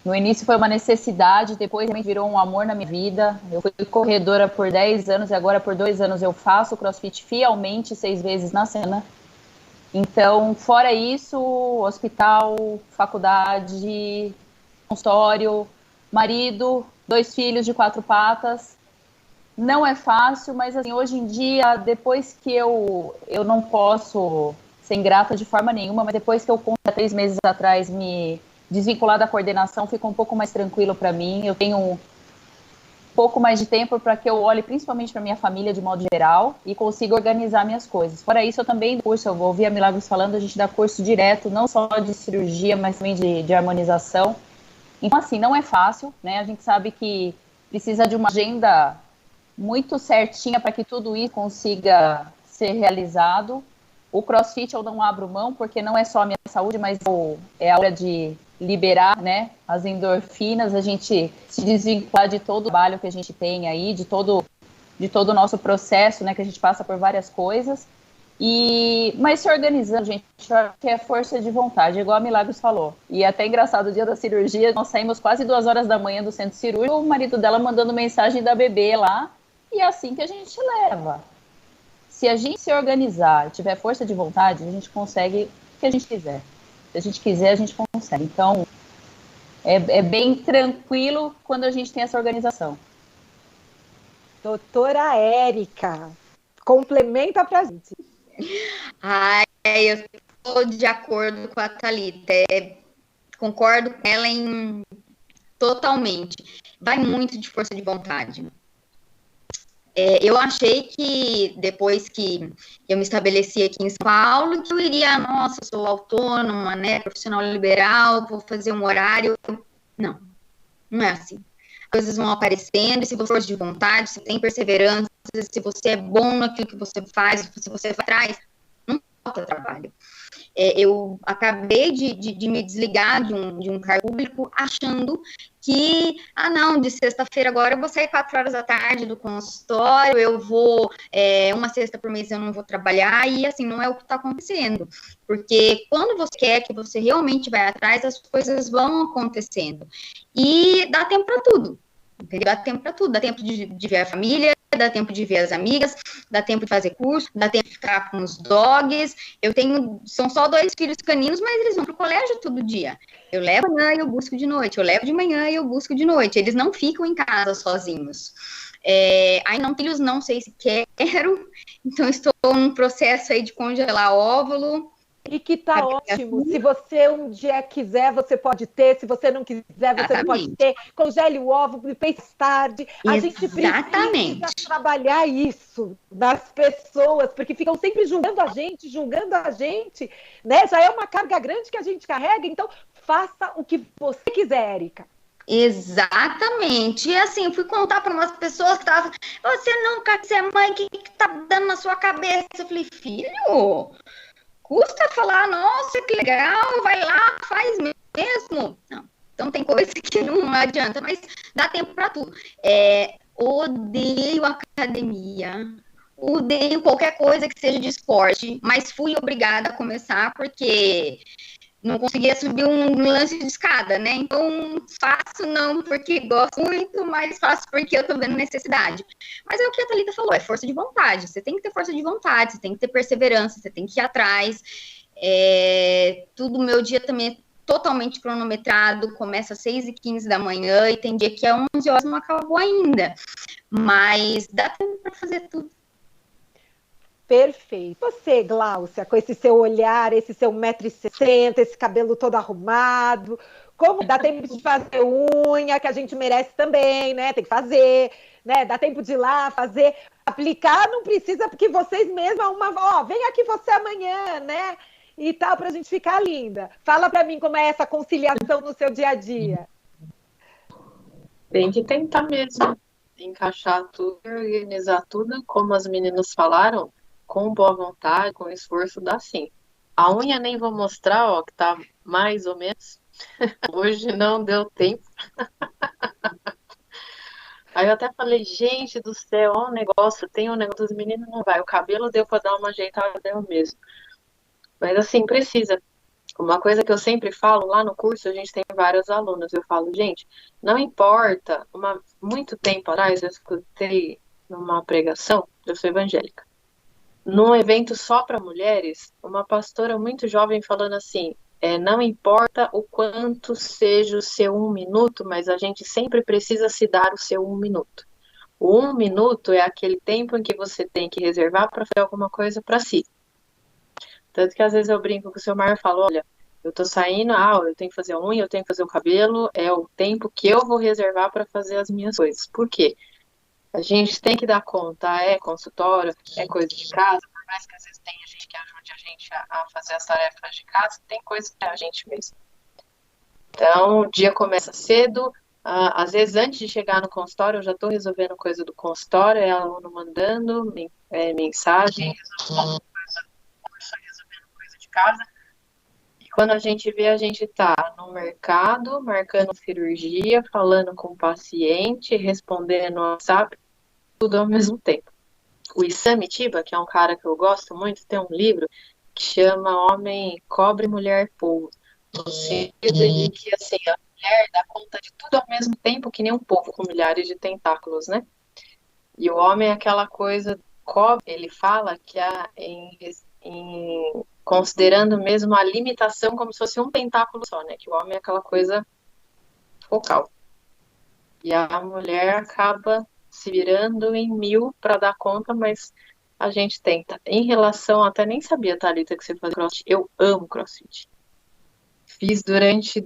no início foi uma necessidade, depois também virou um amor na minha vida. Eu fui corredora por 10 anos e agora por 2 anos eu faço crossfit fielmente 6 vezes na semana. Então, fora isso, hospital, faculdade, consultório, marido, 2 filhos de 4 patas. Não é fácil, mas assim, hoje em dia, depois que eu não posso ser ingrata de forma nenhuma, mas depois que eu, 3 meses atrás, me desvincular da coordenação, fica um pouco mais tranquilo para mim. Eu tenho um pouco mais de tempo para que eu olhe principalmente para minha família de modo geral e consiga organizar minhas coisas. Fora isso, eu também dou curso, eu ouvi a Milagros falando, a gente dá curso direto, não só de cirurgia, mas também de harmonização. Então, assim, não é fácil, né? A gente sabe que precisa de uma agenda muito certinha para que tudo isso consiga ser realizado. O CrossFit eu não abro mão, porque não é só a minha saúde, mas é a hora de liberar, né, as endorfinas, a gente se desvincular de todo o trabalho que a gente tem aí, de todo o nosso processo, né, que a gente passa por várias coisas. Mas se organizando, gente, que é força de vontade, igual a Milagros falou. E até engraçado, o dia da cirurgia, nós saímos quase 2 horas da manhã do centro cirúrgico, o marido dela mandando mensagem da bebê lá, e é assim que a gente leva. Se a gente se organizar, tiver força de vontade, a gente consegue o que a gente quiser. Se a gente quiser, a gente consegue. Então, é bem tranquilo quando a gente tem essa organização. Doutora Érica, complementa pra gente. Eu estou de acordo com a Thalita. Concordo com ela totalmente. Vai muito de força de vontade. Eu achei que depois que eu me estabeleci aqui em São Paulo, que eu iria, nossa, sou autônoma, né, profissional liberal, vou fazer um horário. Não é assim. Coisas vão aparecendo, e se você for de vontade, se tem perseverança, se você é bom naquilo que você faz, se você vai atrás, não falta trabalho. Eu acabei de me desligar de um cargo público achando que, não, de sexta-feira agora eu vou sair 4 horas da tarde do consultório, eu vou, uma sexta por mês eu não vou trabalhar, e assim, não é o que está acontecendo. Porque quando você quer que você realmente vai atrás, as coisas vão acontecendo. E dá tempo para tudo. Dá tempo para tudo, dá tempo de ver a família, dá tempo de ver as amigas, dá tempo de fazer curso, dá tempo de ficar com os dogs. São só 2 filhos caninos, mas eles vão para o colégio todo dia. Eu levo de manhã e eu busco de noite, eu levo de manhã e eu busco de noite. Eles não ficam em casa sozinhos. Filhos, não sei se quero, então estou num processo aí de congelar óvulo. E que tá ótimo. Se você um dia quiser, você pode ter. Se você não quiser, você não pode ter. Congele o óvulo, pense tarde. A gente precisa trabalhar isso nas pessoas, porque ficam sempre julgando a gente, né? Já é uma carga grande que a gente carrega. Então, faça o que você quiser, Érica. Exatamente. E assim, eu fui contar para umas pessoas que estavam, você não quer ser mãe, o que tá dando na sua cabeça? Eu falei, filho, custa falar, nossa, que legal, vai lá, faz mesmo. Não, então tem coisa que não adianta, mas dá tempo para tudo. Odeio academia, odeio qualquer coisa que seja de esporte, mas fui obrigada a começar porque não conseguia subir um lance de escada, né? Então, faço não porque gosto muito, mas faço porque eu tô vendo necessidade. Mas é o que a Thalita falou, é força de vontade. Você tem que ter força de vontade, você tem que ter perseverança, você tem que ir atrás. Tudo meu dia também é totalmente cronometrado, começa às 6h15 da manhã e tem dia que é 11 horas e não acabou ainda. Mas dá tempo para fazer tudo. Perfeito. Você, Gláucia, com esse seu olhar, esse seu 1,60 m, esse cabelo todo arrumado, como dá tempo de fazer unha, que a gente merece também, né? Tem que fazer, né? Dá tempo de ir lá fazer, aplicar, não precisa, porque vocês mesmas, vem aqui você amanhã, né? E tal, pra gente ficar linda. Fala pra mim como é essa conciliação no seu dia a dia. Tem que tentar mesmo encaixar tudo, organizar tudo, como as meninas falaram, com boa vontade, com esforço, dá sim. A unha nem vou mostrar, ó, que tá mais ou menos. Hoje não deu tempo. Aí eu até falei, gente do céu, ó, tem um negócio dos meninos, não vai. O cabelo deu pra dar uma ajeitada, deu mesmo. Mas assim, precisa. Uma coisa que eu sempre falo, lá no curso a gente tem vários alunos, eu falo, gente, não importa, muito tempo atrás eu escutei numa pregação, eu sou evangélica, num evento só para mulheres, uma pastora muito jovem falando assim, não importa o quanto seja o seu 1 minuto, mas a gente sempre precisa se dar o seu 1 minuto. O 1 minuto é aquele tempo em que você tem que reservar para fazer alguma coisa para si. Tanto que às vezes eu brinco com o seu Mar e falo, olha, eu tô saindo, eu tenho que fazer a unha, eu tenho que fazer o cabelo, é o tempo que eu vou reservar para fazer as minhas coisas. Por quê? A gente tem que dar conta, é consultório, é coisa de casa, por mais que às vezes tenha gente que ajude a gente a fazer as tarefas de casa, tem coisa que é a gente mesmo. Então, o dia começa cedo, às vezes antes de chegar no consultório, eu já estou resolvendo coisa do consultório, é aluno mandando mensagem, resolvendo coisa de casa. E quando a gente vê, a gente está no mercado, marcando cirurgia, falando com o paciente, respondendo no WhatsApp, tudo ao mesmo tempo. O Issam Itiba, que é um cara que eu gosto muito, tem um livro que chama Homem, Cobre, Mulher, Polvo. No sentido de que, assim, a mulher dá conta de tudo ao mesmo tempo, que nem um polvo com milhares de tentáculos, né? E o homem é aquela coisa, cobre, ele fala que considerando mesmo a limitação como se fosse um tentáculo só, né? Que o homem é aquela coisa focal. E a mulher acaba se virando em 1000 para dar conta, mas a gente tenta. Em relação, até nem sabia, Thalita, que você fazia crossfit. Eu amo crossfit. Fiz durante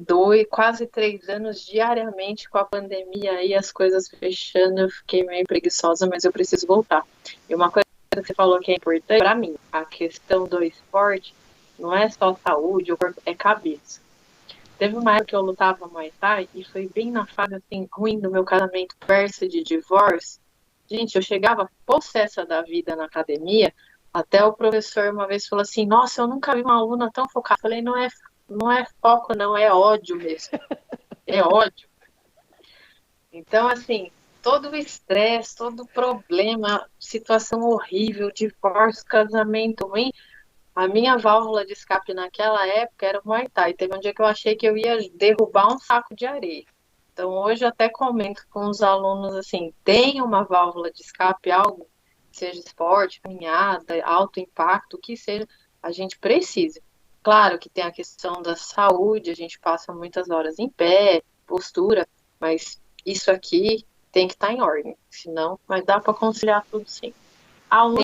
quase 3 anos diariamente com a pandemia e as coisas fechando, eu fiquei meio preguiçosa, mas eu preciso voltar. E uma coisa que você falou que é importante, para mim, a questão do esporte não é só saúde, o corpo, é cabeça. Teve uma época que eu lutava Muay Thai e foi bem na fase assim, ruim do meu casamento, perto de divórcio. Gente, eu chegava possessa da vida na academia, até o professor uma vez falou assim, nossa, eu nunca vi uma aluna tão focada. Eu falei, não é foco, não, é ódio mesmo. É ódio. Então, assim, todo o estresse, todo o problema, situação horrível, divórcio, casamento ruim, a minha válvula de escape naquela época era o Muay Thai. Teve um dia que eu achei que eu ia derrubar um saco de areia. Então, hoje eu até comento com os alunos, assim, tem uma válvula de escape, algo, seja esporte, caminhada, alto impacto, o que seja, a gente precisa. Claro que tem a questão da saúde, a gente passa muitas horas em pé, postura, mas isso aqui tem que estar em ordem, senão vai dar para conciliar tudo sim.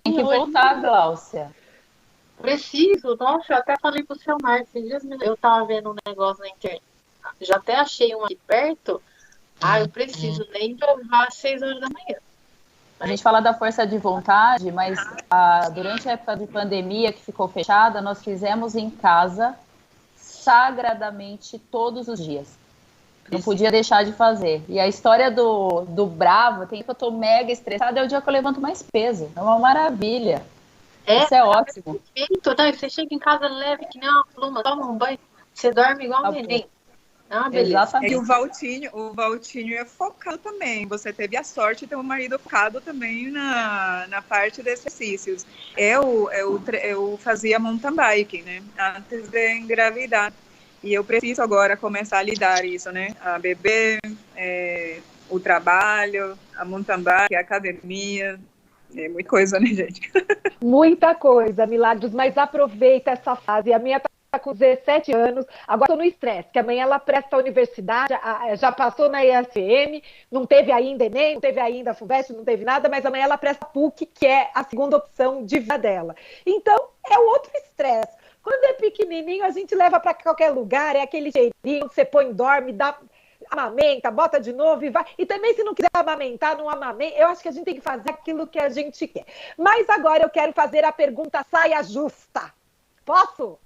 Tem que voltar, Gláucia. Preciso, nossa, eu até falei pro seu Marcos, eu tava vendo um negócio na internet, já até achei um aqui perto, eu preciso nem levar às 6 horas da manhã. A gente fala da força de vontade, mas durante a época de pandemia que ficou fechada, nós fizemos em casa sagradamente todos os dias. Não podia deixar de fazer. E a história do Bravo, tem que eu tô mega estressada, é o dia que eu levanto mais peso. É uma maravilha. Isso é ótimo. Perfeito, tá? Você chega em casa leve, que nem uma pluma, toma um banho, você dorme igual um neném. Ah, beleza. Exatamente. E o Valtinho é focado também. Você teve a sorte de ter um marido focado também na parte de exercícios. Eu fazia mountain bike, né? Antes de engravidar. E eu preciso agora começar a lidar isso, né? A bebê, o trabalho, a mountain bike, a academia. É muita coisa, né, gente? Muita coisa, Milagros, mas aproveita essa fase. A minha tá com 17 anos, agora estou no estresse, que amanhã ela presta a universidade, já passou na ESM, não teve ainda Enem, não teve ainda a FUVEST, não teve nada, mas amanhã ela presta a PUC, que é a segunda opção de vida dela. Então, é outro estresse. Quando é pequenininho, a gente leva para qualquer lugar, é aquele cheirinho que você põe, dorme, dá... amamenta, bota de novo e vai. E também, se não quiser amamentar, não amamenta. Eu acho que a gente tem que fazer aquilo que a gente quer. Mas agora eu quero fazer a pergunta saia justa. Posso?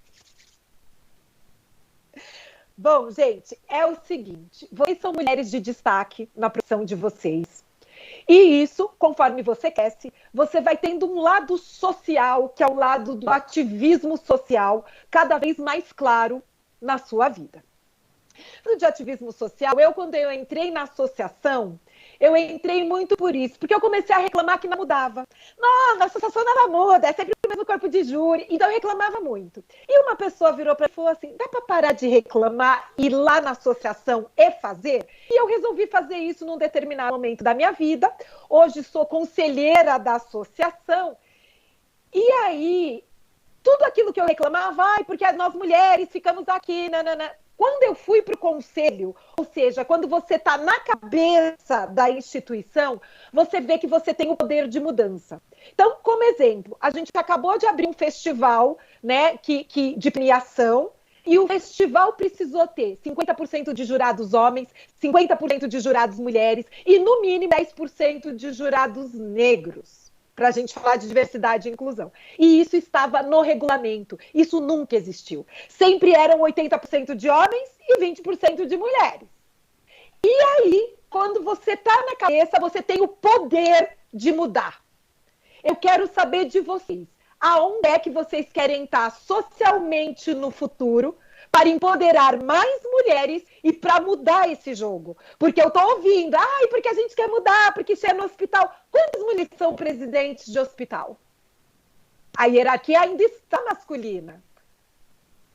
Bom, gente, é o seguinte. Vocês são mulheres de destaque na profissão de vocês. E isso, conforme você cresce, você vai tendo um lado social, que é o lado do ativismo social, cada vez mais claro na sua vida. De ativismo social, quando eu entrei na associação, eu entrei muito por isso, porque eu comecei a reclamar que não mudava. Não, a associação nada muda, é sempre o mesmo corpo de júri. Então eu reclamava muito. E uma pessoa virou para mim e falou assim, dá para parar de reclamar, ir lá na associação e fazer? E eu resolvi fazer isso num determinado momento da minha vida. Hoje sou conselheira da associação. E aí, tudo aquilo que eu reclamava, porque nós mulheres ficamos aqui, nanana. Quando eu fui para o conselho, ou seja, quando você está na cabeça da instituição, você vê que você tem o poder de mudança. Então, como exemplo, a gente acabou de abrir um festival, né, de premiação, e o festival precisou ter 50% de jurados homens, 50% de jurados mulheres e, no mínimo, 10% de jurados negros, para a gente falar de diversidade e inclusão. E isso estava no regulamento. Isso nunca existiu. Sempre eram 80% de homens e 20% de mulheres. E aí, quando você está na cabeça, você tem o poder de mudar. Eu quero saber de vocês. Aonde é que vocês querem estar socialmente no futuro para empoderar mais mulheres e para mudar esse jogo? Porque eu estou ouvindo, porque a gente quer mudar, porque isso é no hospital. Quantas mulheres são presidentes de hospital? A hierarquia ainda está masculina.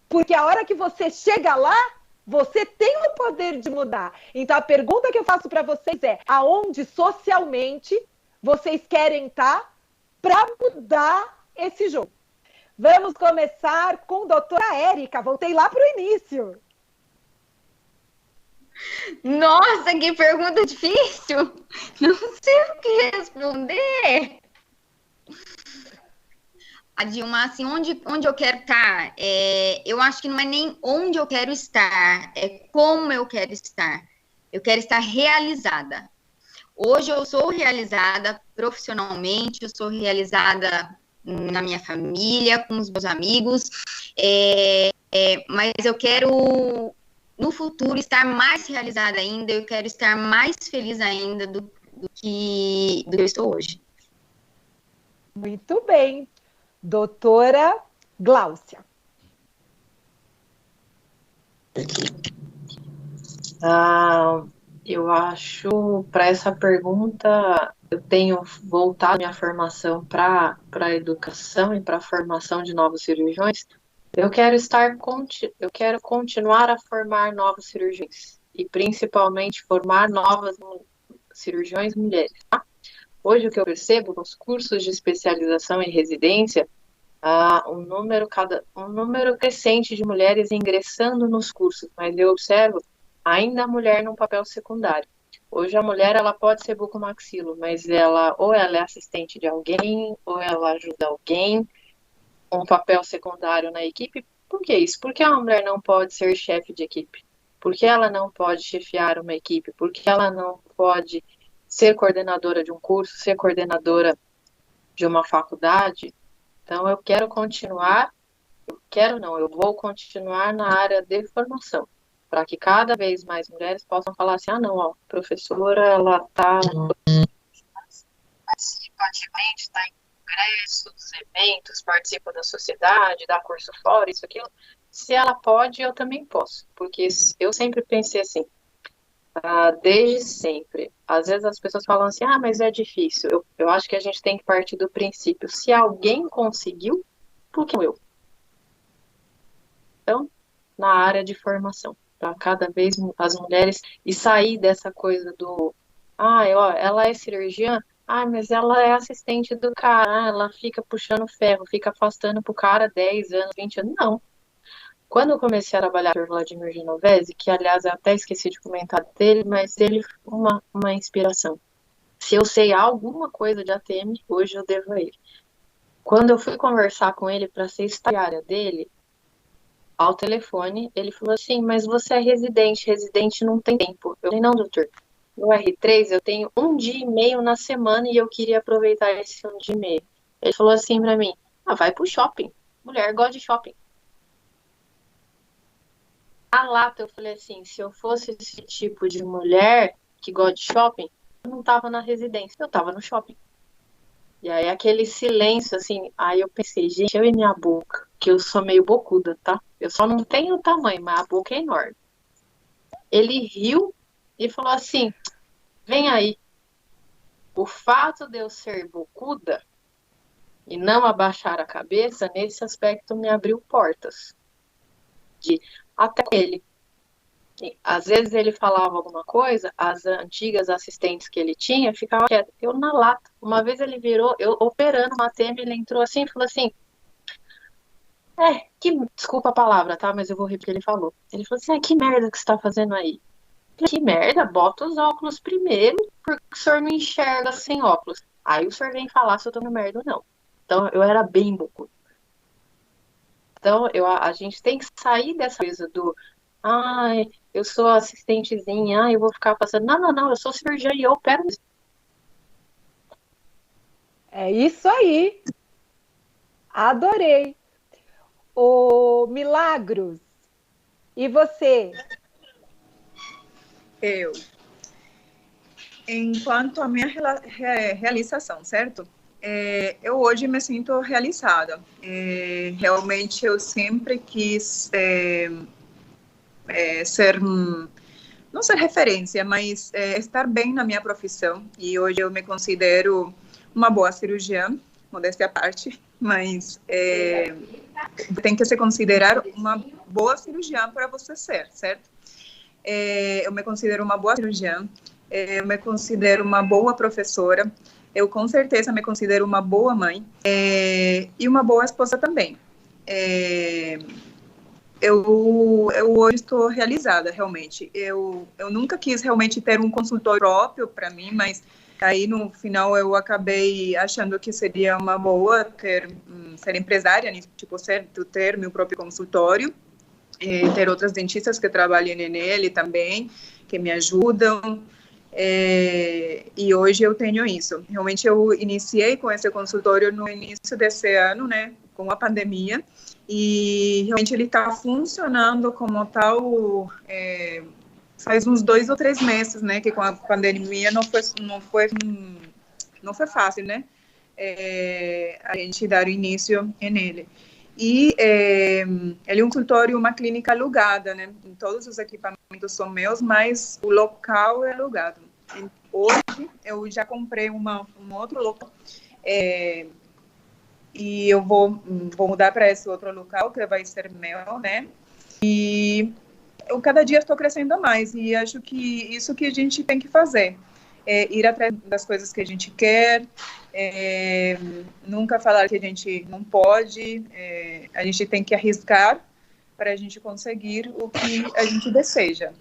Porque a hora que você chega lá, você tem o poder de mudar. Então a pergunta que eu faço para vocês é, aonde socialmente vocês querem estar para mudar esse jogo? Vamos começar com a doutora Érica. Voltei lá para o início. Nossa, que pergunta difícil. Não sei o que responder. A Dilma, assim, onde eu quero estar? Eu acho que não é nem onde eu quero estar, é como eu quero estar. Eu quero estar realizada. Hoje eu sou realizada profissionalmente, eu sou realizada na minha família, com os meus amigos, mas eu quero, no futuro, estar mais realizada ainda, eu quero estar mais feliz ainda do que eu estou hoje. Muito bem. Doutora Gláucia. Eu acho, para essa pergunta, eu tenho voltado minha formação para a educação e para a formação de novos cirurgiões. Eu quero continuar a formar novos cirurgiões e principalmente formar novas cirurgiões mulheres. Tá? Hoje o que eu percebo nos cursos de especialização e residência, um número crescente de mulheres ingressando nos cursos, mas eu observo ainda a mulher num papel secundário. Hoje a mulher ela pode ser bucomaxilo, mas ou ela é assistente de alguém, ou ela ajuda alguém, um papel secundário na equipe. Por que isso? Porque a mulher não pode ser chefe de equipe? Por que ela não pode chefiar uma equipe? Por que ela não pode ser coordenadora de um curso, ser coordenadora de uma faculdade? Então eu vou continuar na área de formação. para que cada vez mais mulheres possam falar assim, ah, não, ó, a professora, ela participa ativamente, está em congressos, eventos, participa da sociedade, dá curso fora, isso, aquilo. Se ela pode, eu também posso, porque eu sempre pensei assim, desde sempre. Às vezes as pessoas falam assim, ah, mas é difícil. Eu acho que a gente tem que partir do princípio, se alguém conseguiu, por que eu? Então, na área de formação, para cada vez as mulheres, e sair dessa coisa do, ela é cirurgiã, mas ela é assistente do cara, ela fica puxando ferro, fica afastando pro cara 10 anos, 20 anos. Não. Quando eu comecei a trabalhar com o Vladimir Genovese, que aliás eu até esqueci de comentar dele, mas ele foi uma inspiração. Se eu sei alguma coisa de ATM, hoje eu devo a ele. Quando eu fui conversar com ele para ser estagiária dele, ao telefone, ele falou assim, mas você é residente não tem tempo. Eu falei, não, doutor, no R3 eu tenho 1 dia e meio na semana e eu queria aproveitar esse 1 dia e meio. Ele falou assim para mim, vai pro shopping, mulher gosta de shopping. A lata, eu falei assim, se eu fosse esse tipo de mulher que gosta de shopping, eu não tava na residência, eu tava no shopping. E aí aquele silêncio, assim, aí eu pensei, gente, eu e minha boca, que eu sou meio bocuda, tá? Eu só não tenho o tamanho, mas a boca é enorme. Ele riu e falou assim, vem aí. O fato de eu ser bocuda e não abaixar a cabeça, nesse aspecto me abriu portas. Até ele. Às vezes ele falava alguma coisa, as antigas assistentes que ele tinha ficavam quietas. Eu na lata. Uma vez ele virou, eu operando uma TM, ele entrou assim e falou assim, desculpa a palavra, tá? Mas eu vou repetir o que ele falou. Ele falou assim, que merda que você tá fazendo aí? Eu falei, que merda? Bota os óculos primeiro, porque o senhor não enxerga sem óculos. Aí o senhor vem falar se eu tô no merda ou não. Então eu era bem bocudo. Então a gente tem que sair dessa coisa do eu sou assistentezinha, eu vou ficar passando. Não, eu sou cirurgiã e eu opero. É isso aí. Adorei. Ô, Milagros, e você? Eu. Enquanto a minha realização, certo? Eu hoje me sinto realizada. Realmente eu sempre quis não ser referência, mas estar bem na minha profissão. E hoje eu me considero uma boa cirurgiã, modéstia à parte, mas tem que se considerar uma boa cirurgiã para você ser, certo? Eu me considero uma boa cirurgiã, eu me considero uma boa professora, eu com certeza me considero uma boa mãe e uma boa esposa também. Eu hoje estou realizada, realmente. Eu nunca quis realmente ter um consultório próprio para mim, mas aí no final eu acabei achando que seria uma boa ser empresária, tipo, ter meu próprio consultório, ter outras dentistas que trabalhem nele também, que me ajudam. E hoje eu tenho isso. Realmente eu iniciei com esse consultório no início desse ano, né, com a pandemia, e realmente ele está funcionando como tal faz uns 2 ou 3 meses, né, que com a pandemia não foi fácil, né, a gente dar início nele. E ele é um consultório, uma clínica alugada, né? Todos os equipamentos são meus, mas o local é alugado. Hoje eu já comprei um outro local e eu vou mudar para esse outro local que vai ser meu, né? E eu cada dia estou crescendo mais e acho que isso que a gente tem que fazer. Ir atrás das coisas que a gente quer, nunca falar que a gente não pode, a gente tem que arriscar para a gente conseguir o que a gente deseja.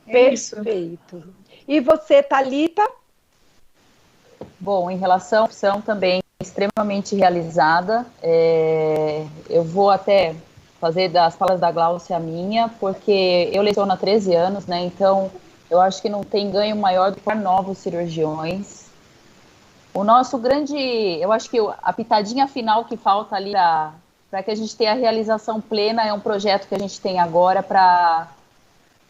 Perfeito. E você, Thalita? Bom, em relação à opção também extremamente realizada, eu vou até fazer das palavras da Gláucia a minha, porque eu leciono há 13 anos, né, então eu acho que não tem ganho maior do que novos cirurgiões. O nosso grande, eu acho que a pitadinha final que falta ali para que a gente tenha a realização plena. É um projeto que a gente tem agora para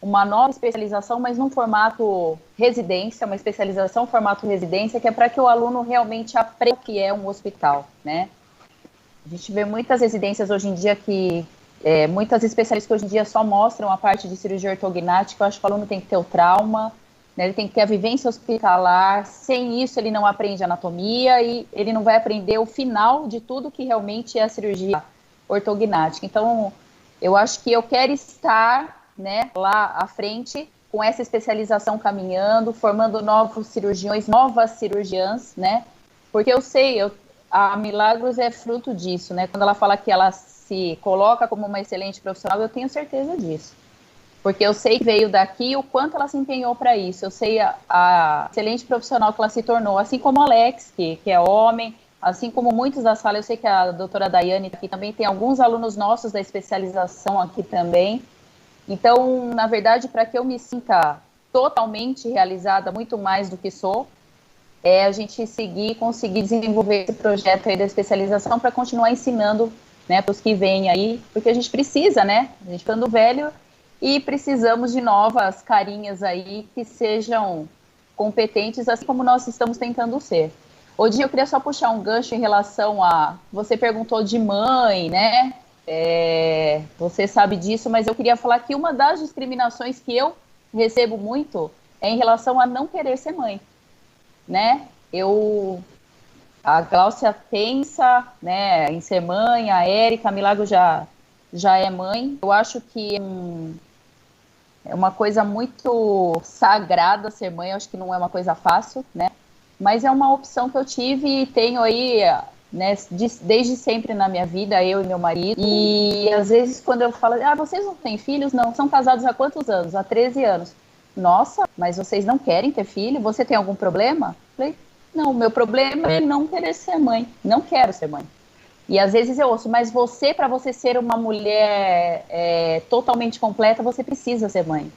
uma nova especialização, mas num formato residência, uma especialização em formato residência, que é para que o aluno realmente aprenda o que é um hospital, né? A gente vê muitas residências hoje em dia muitas especialistas que hoje em dia só mostram a parte de cirurgia ortognática. Eu acho que o aluno tem que ter o trauma, né? Ele tem que ter a vivência hospitalar. Sem isso, ele não aprende anatomia e ele não vai aprender o final de tudo que realmente é a cirurgia ortognática. Então, eu acho que eu quero estar, né, lá à frente com essa especialização caminhando, formando novos cirurgiões, novas cirurgiãs, né? Porque eu sei, a Milagros é fruto disso, né? Quando ela fala que ela se coloca como uma excelente profissional, eu tenho certeza disso. Porque eu sei que veio daqui o quanto ela se empenhou para isso. Eu sei a excelente profissional que ela se tornou, assim como o Alex, que é homem, assim como muitos da sala. Eu sei que a doutora Daiane aqui também tem alguns alunos nossos da especialização aqui também. Então, na verdade, para que eu me sinta totalmente realizada, muito mais do que sou, é a gente conseguir desenvolver esse projeto aí da especialização para continuar ensinando, né, para os que vêm aí, porque a gente precisa, né, a gente ficando velho e precisamos de novas carinhas aí que sejam competentes, assim como nós estamos tentando ser. Hoje eu queria só puxar um gancho em relação a, você perguntou de mãe, né, você sabe disso, mas eu queria falar que uma das discriminações que eu recebo muito é em relação a não querer ser mãe, né? A Gláucia pensa, né, em ser mãe, a Érica, a Milagro já é mãe. Eu acho que é uma coisa muito sagrada ser mãe, eu acho que não é uma coisa fácil, né? Mas é uma opção que eu tive e tenho aí, né, desde sempre na minha vida, eu e meu marido. E às vezes quando eu falo, vocês não têm filhos? Não, são casados há quantos anos? Há 13 anos. Nossa, mas vocês não querem ter filho? Você tem algum problema? Falei, não, o meu problema é não querer ser mãe, não quero ser mãe. E às vezes eu ouço, mas para você ser uma mulher totalmente completa, você precisa ser mãe.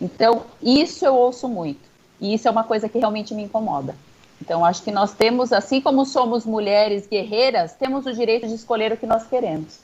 Então, isso eu ouço muito. E isso é uma coisa que realmente me incomoda. Então, acho que nós temos, assim como somos mulheres guerreiras, temos o direito de escolher o que nós queremos.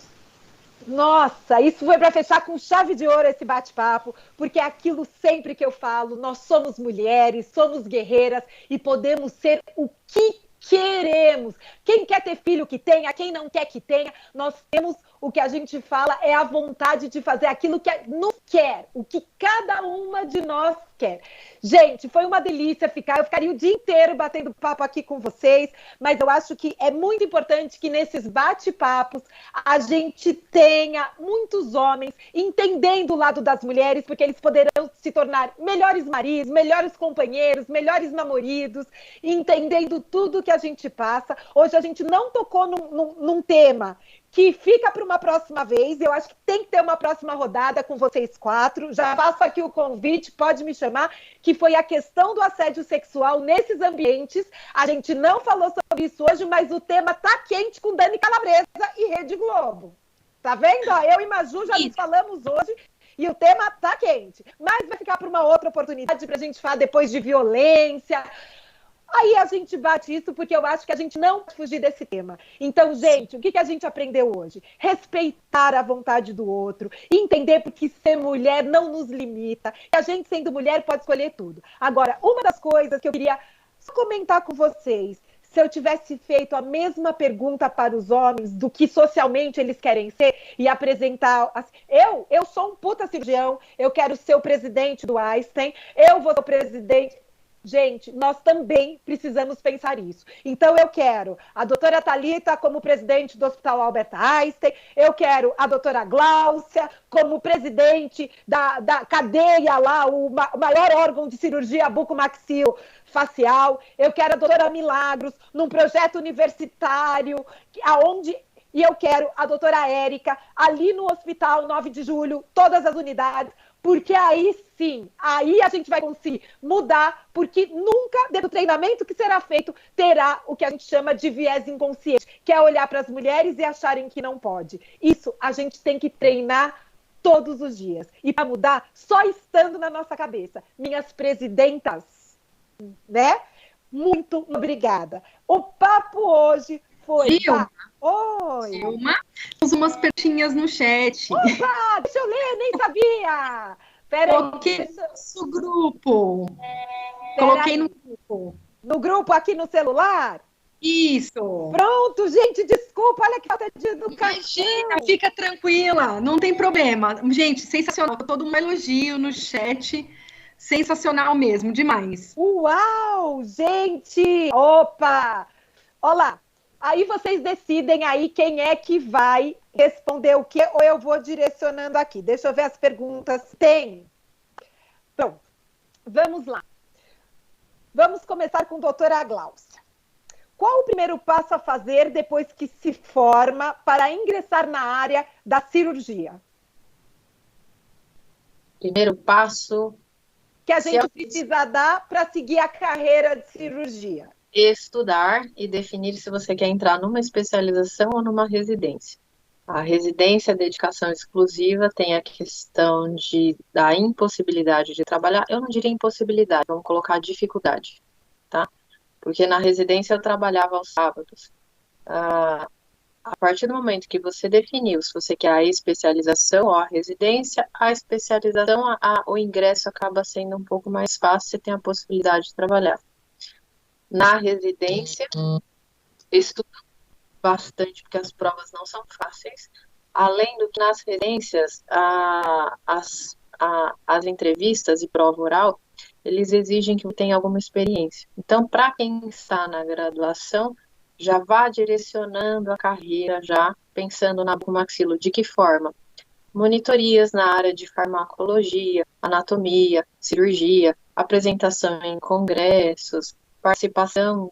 Nossa, isso foi para fechar com chave de ouro esse bate-papo, porque é aquilo sempre que eu falo, nós somos mulheres, somos guerreiras e podemos ser o que queremos. Quem quer ter filho que tenha, quem não quer que tenha, nós temos o que a gente fala é a vontade de fazer aquilo que nos quer, o que cada uma de nós quer. Gente, foi uma delícia eu ficaria o dia inteiro batendo papo aqui com vocês, mas eu acho que é muito importante que nesses bate-papos a gente tenha muitos homens entendendo o lado das mulheres, porque eles poderão se tornar melhores maridos, melhores companheiros, melhores namoridos, entendendo tudo que a gente passa. Hoje a gente não tocou num tema que fica para uma próxima vez. Eu acho que tem que ter uma próxima rodada com vocês quatro. Já faço aqui o convite, pode me chamar, que foi a questão do assédio sexual nesses ambientes. A gente não falou sobre isso hoje, mas o tema tá quente com Dani Calabresa e Rede Globo. Tá vendo? Eu e Maju já nos falamos hoje e o tema tá quente. Mas vai ficar para uma outra oportunidade para a gente falar depois de violência. Aí a gente bate isso porque eu acho que a gente não pode fugir desse tema. Então, gente, o que a gente aprendeu hoje? Respeitar a vontade do outro, entender porque ser mulher não nos limita, que a gente, sendo mulher, pode escolher tudo. Agora, uma das coisas que eu queria só comentar com vocês, se eu tivesse feito a mesma pergunta para os homens do que socialmente eles querem ser e apresentar... Eu sou um puta cirurgião, eu quero ser o presidente do Einstein, eu vou ser o presidente... Gente, nós também precisamos pensar isso. Então, eu quero a doutora Thalita como presidente do Hospital Albert Einstein, eu quero a doutora Gláucia como presidente da cadeia lá, o maior órgão de cirurgia bucomaxilofacial, eu quero a doutora Milagros num projeto universitário, e eu quero a doutora Érica ali no Hospital 9 de Julho, todas as unidades, porque aí sim, aí a gente vai conseguir mudar, porque nunca, dentro do treinamento que será feito, terá o que a gente chama de viés inconsciente, que é olhar para as mulheres e acharem que não pode. Isso a gente tem que treinar todos os dias. E para mudar, só estando na nossa cabeça. Minhas presidentas, né? Muito obrigada. O papo hoje foi... Oi! Temos umas pertinhas no chat. Opa, deixa eu ler, nem sabia! Peraí. Coloquei no nosso grupo. Coloquei no grupo. No grupo aqui no celular? Isso. Pronto, gente, desculpa, olha que falta de educação. Imagina, fica tranquila, não tem problema. Gente, sensacional, todo um elogio no chat. Sensacional mesmo, demais. Uau, gente! Opa! Olá! Aí vocês decidem aí quem é que vai responder o quê, ou eu vou direcionando aqui. Deixa eu ver as perguntas. Tem. Pronto. Vamos lá. Vamos começar com a doutora Gláucia. Qual o primeiro passo a fazer depois que se forma para ingressar na área da cirurgia? Primeiro passo... Que a gente precisa dar para seguir a carreira de cirurgia? Estudar e definir se você quer entrar numa especialização ou numa residência. A residência, a dedicação exclusiva, tem a questão da impossibilidade de trabalhar. Eu não diria impossibilidade, vamos colocar dificuldade, tá? Porque na residência eu trabalhava aos sábados. A partir do momento que você definiu se você quer a especialização ou a residência, a especialização, o ingresso acaba sendo um pouco mais fácil, você tem a possibilidade de trabalhar. Na residência, estudo bastante, porque as provas não são fáceis. Além do que nas residências, as entrevistas e prova oral, eles exigem que tenha alguma experiência. Então, para quem está na graduação, já vá direcionando a carreira, já pensando na bucomaxilo. De que forma? Monitorias na área de farmacologia, anatomia, cirurgia, apresentação em congressos, participação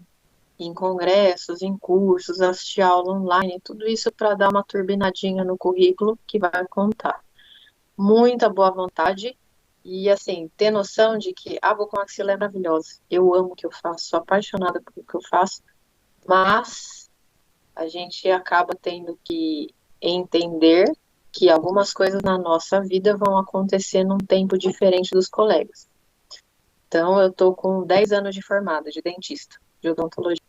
em congressos, em cursos, assistir aula online, tudo isso para dar uma turbinadinha no currículo que vai contar. Muita boa vontade e, assim, ter noção de que a bucomaxilo é maravilhosa. Eu amo o que eu faço, sou apaixonada pelo que eu faço, mas a gente acaba tendo que entender que algumas coisas na nossa vida vão acontecer num tempo diferente dos colegas. Então, eu estou com 10 anos de formada, de dentista, de odontologia.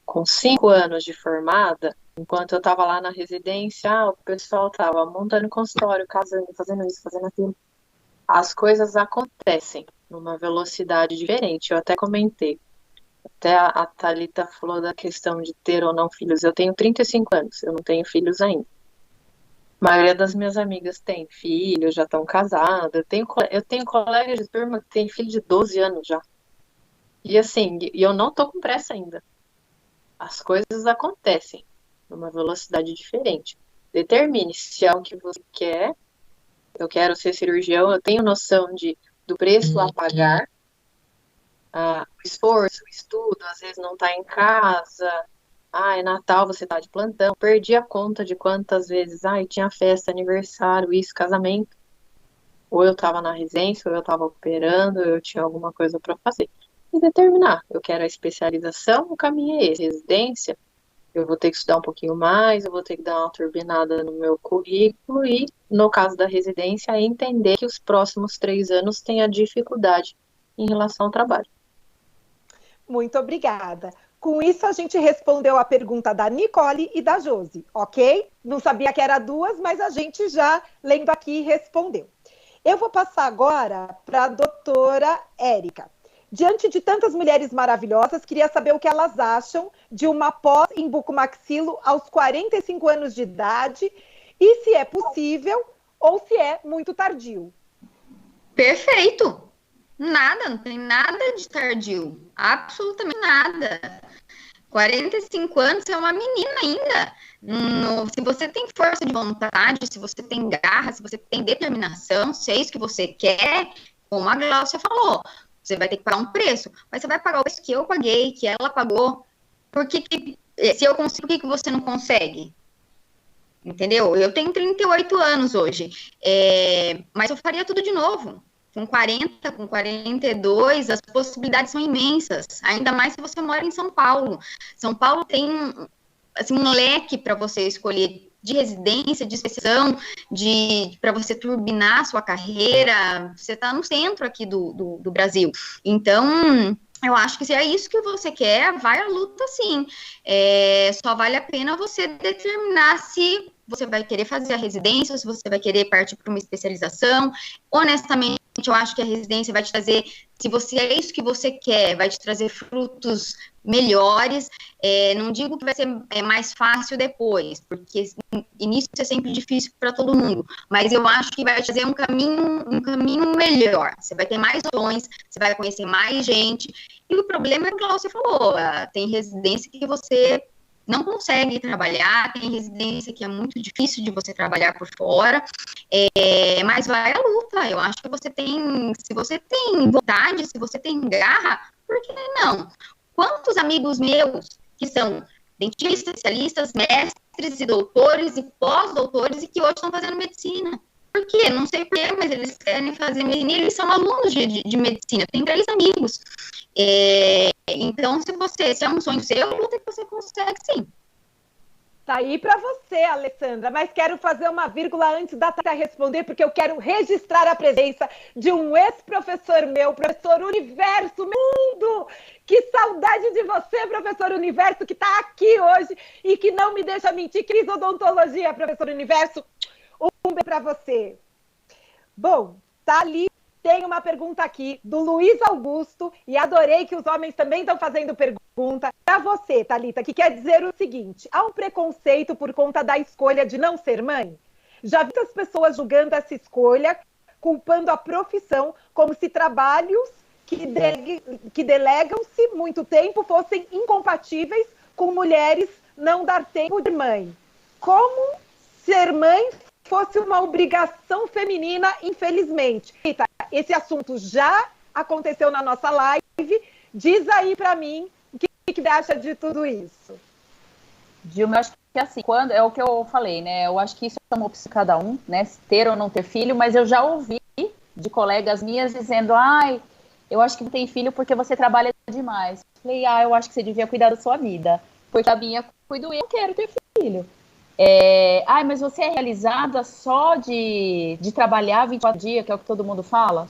Com 5 anos de formada, enquanto eu estava lá na residência, o pessoal estava montando consultório, casando, fazendo isso, fazendo aquilo. As coisas acontecem numa velocidade diferente. Eu até comentei. Até a Thalita falou da questão de ter ou não filhos. Eu tenho 35 anos, eu não tenho filhos ainda. A maioria das minhas amigas tem filhos, já estão casadas. Eu tenho colegas de turma que tem filho de 12 anos já. E assim, eu não tô com pressa ainda. As coisas acontecem numa velocidade diferente. Determine se é o que você quer. Eu quero ser cirurgião, eu tenho noção do preço a pagar. O esforço, o estudo, às vezes não tá em casa. É Natal, você tá de plantão. Perdi a conta de quantas vezes, tinha festa, aniversário, isso, casamento. Ou eu tava na residência, ou eu tava operando, ou eu tinha alguma coisa para fazer. E determinar, eu quero a especialização, o caminho é esse. Residência, eu vou ter que estudar um pouquinho mais, eu vou ter que dar uma turbinada no meu currículo e, no caso da residência, entender que os próximos 3 anos tem a dificuldade em relação ao trabalho. Muito obrigada. Com isso, a gente respondeu a pergunta da Nicole e da Josi, ok? Não sabia que era 2, mas a gente já, lendo aqui, respondeu. Eu vou passar agora para a doutora Érica. Diante de tantas mulheres maravilhosas, queria saber o que elas acham de uma pós em bucomaxilo aos 45 anos de idade e se é possível ou se é muito tardio. Perfeito! Nada, não tem nada de tardio. Absolutamente nada. 45 anos, você é uma menina ainda. Se você tem força de vontade, se você tem garra, se você tem determinação, se é isso que você quer, como a Gláucia falou, você vai ter que pagar um preço, mas você vai pagar o preço que eu paguei, que ela pagou. Porque se eu consigo, por que você não consegue? Entendeu? Eu tenho 38 anos hoje, mas eu faria tudo de novo. Com 40, com 42, as possibilidades são imensas. Ainda mais se você mora em São Paulo. São Paulo tem assim, um leque para você escolher de residência, de especialização, para você turbinar a sua carreira. Você está no centro aqui do Brasil. Então, eu acho que se é isso que você quer, vai à luta sim. Só vale a pena você determinar se você vai querer fazer a residência, se você vai querer partir para uma especialização. Honestamente, eu acho que a residência vai te trazer, se você é isso que você quer, vai te trazer frutos melhores. Não digo que vai ser mais fácil depois, porque início é sempre difícil para todo mundo, mas eu acho que vai trazer um caminho melhor. Você vai ter mais opções, você vai conhecer mais gente. E o problema é o que você falou, tem residência que você não consegue trabalhar, tem residência que é muito difícil de você trabalhar por fora, mas vai à luta. Eu acho que se você tem vontade, se você tem garra, por que não? Quantos amigos meus que são dentistas, especialistas, mestres e doutores e pós-doutores e que hoje estão fazendo medicina? Por quê? Não sei por quê, mas eles querem fazer medicina, eles são alunos de medicina. Tem 3 amigos. Então, se é um sonho seu, luta que você consegue, sim. Tá aí para você, Alessandra, mas quero fazer uma vírgula antes da Tata responder, porque eu quero registrar a presença de um ex-professor meu, professor Universo, mundo! Que saudade de você, professor Universo, que está aqui hoje e que não me deixa mentir. Cris Odontologia, professor Universo, um beijo para você. Bom, tá ali. Tem uma pergunta aqui do Luiz Augusto, e adorei que os homens também estão fazendo pergunta para você, Thalita, que quer dizer o seguinte: há um preconceito por conta da escolha de não ser mãe? Já vi as pessoas julgando essa escolha, culpando a profissão como se trabalhos que delegam-se muito tempo fossem incompatíveis com mulheres não dar tempo de mãe. Como ser mãe fosse uma obrigação feminina, infelizmente. Eita, esse assunto já aconteceu na nossa live. Diz aí para mim o que acha de tudo isso. Dilma, eu acho que assim, quando é o que eu falei, né? Eu acho que isso é uma opção de cada um, né? Ter ou não ter filho, mas eu já ouvi de colegas minhas dizendo: ai, eu acho que não tem filho porque você trabalha demais. Falei: eu acho que você devia cuidar da sua vida, porque a minha cuido eu não quero ter filho. Mas você é realizada só de trabalhar 24 dias, que é o que todo mundo fala?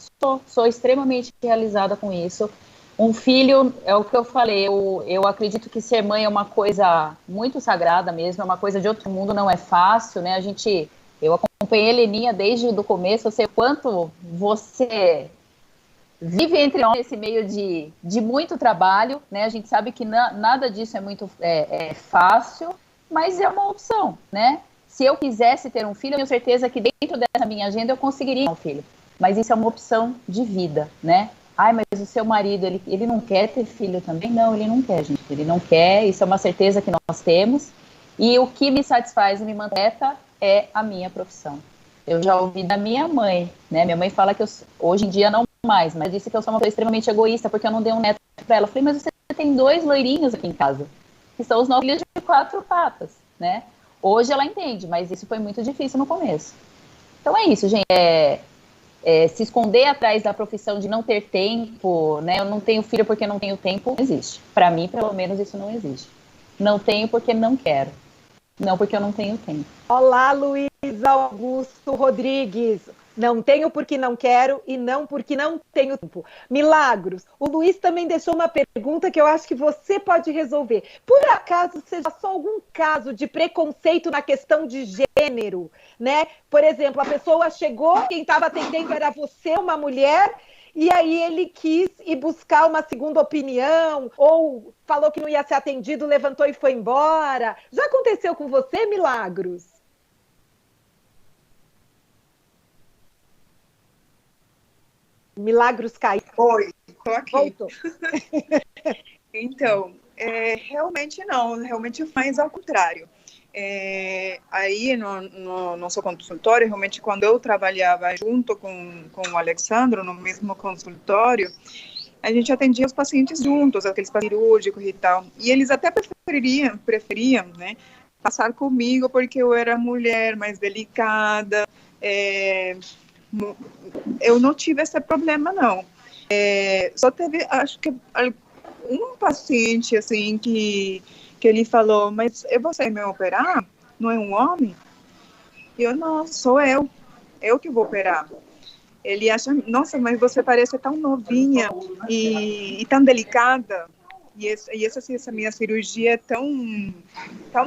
Sou extremamente realizada com isso. Um filho, é o que eu falei, eu acredito que ser mãe é uma coisa muito sagrada mesmo, é uma coisa de outro mundo, não é fácil, né? Eu acompanhei a Heleninha desde o começo, eu sei o quanto você vive entre nós nesse meio de muito trabalho, né? A gente sabe que nada disso é muito fácil, mas é uma opção, né? Se eu quisesse ter um filho, eu tenho certeza que dentro dessa minha agenda eu conseguiria ter um filho. Mas isso é uma opção de vida, né? Mas o seu marido, ele não quer ter filho também? Não, ele não quer, gente. Ele não quer, isso é uma certeza que nós temos. E o que me satisfaz e me mantém é a minha profissão. Eu já ouvi da minha mãe, né? Minha mãe fala que hoje em dia não mais, mas disse que eu sou uma pessoa extremamente egoísta porque eu não dei um neto para ela. Eu falei: mas você tem 2 loirinhos aqui em casa, que são os nossos filhos de 4 patas, né? Hoje ela entende, mas isso foi muito difícil no começo. Então é isso, gente. Se esconder atrás da profissão de não ter tempo, né? Eu não tenho filho porque não tenho tempo, não existe. Para mim, pelo menos, isso não existe. Não tenho porque não quero. Não porque eu não tenho tempo. Olá, Luiz Augusto Rodrigues. Não tenho porque não quero e não porque não tenho tempo. Milagros, o Luiz também deixou uma pergunta que eu acho que você pode resolver. Por acaso, você já passou algum caso de preconceito na questão de gênero, né? Por exemplo, a pessoa chegou, quem estava atendendo era você, uma mulher, e aí ele quis ir buscar uma segunda opinião, ou falou que não ia ser atendido, levantou e foi embora. Já aconteceu com você, Milagros? Milagros caiu. Oi, estou aqui. Voltou. Então, realmente não, realmente faz ao contrário. Aí no nosso consultório, realmente quando eu trabalhava junto com o Alexandro, no mesmo consultório, a gente atendia os pacientes juntos, aqueles pacientes cirúrgicos e tal, e eles até preferiam, né, passar comigo porque eu era mulher mais delicada. Eu não tive esse problema, não. Só teve, acho que, um paciente, assim, que ele falou: mas você vai me operar? Não é um homem? Eu: não, sou eu que vou operar. ele acha, nossa, mas você parece tão novinha e tão delicada. E essa minha cirurgia é tão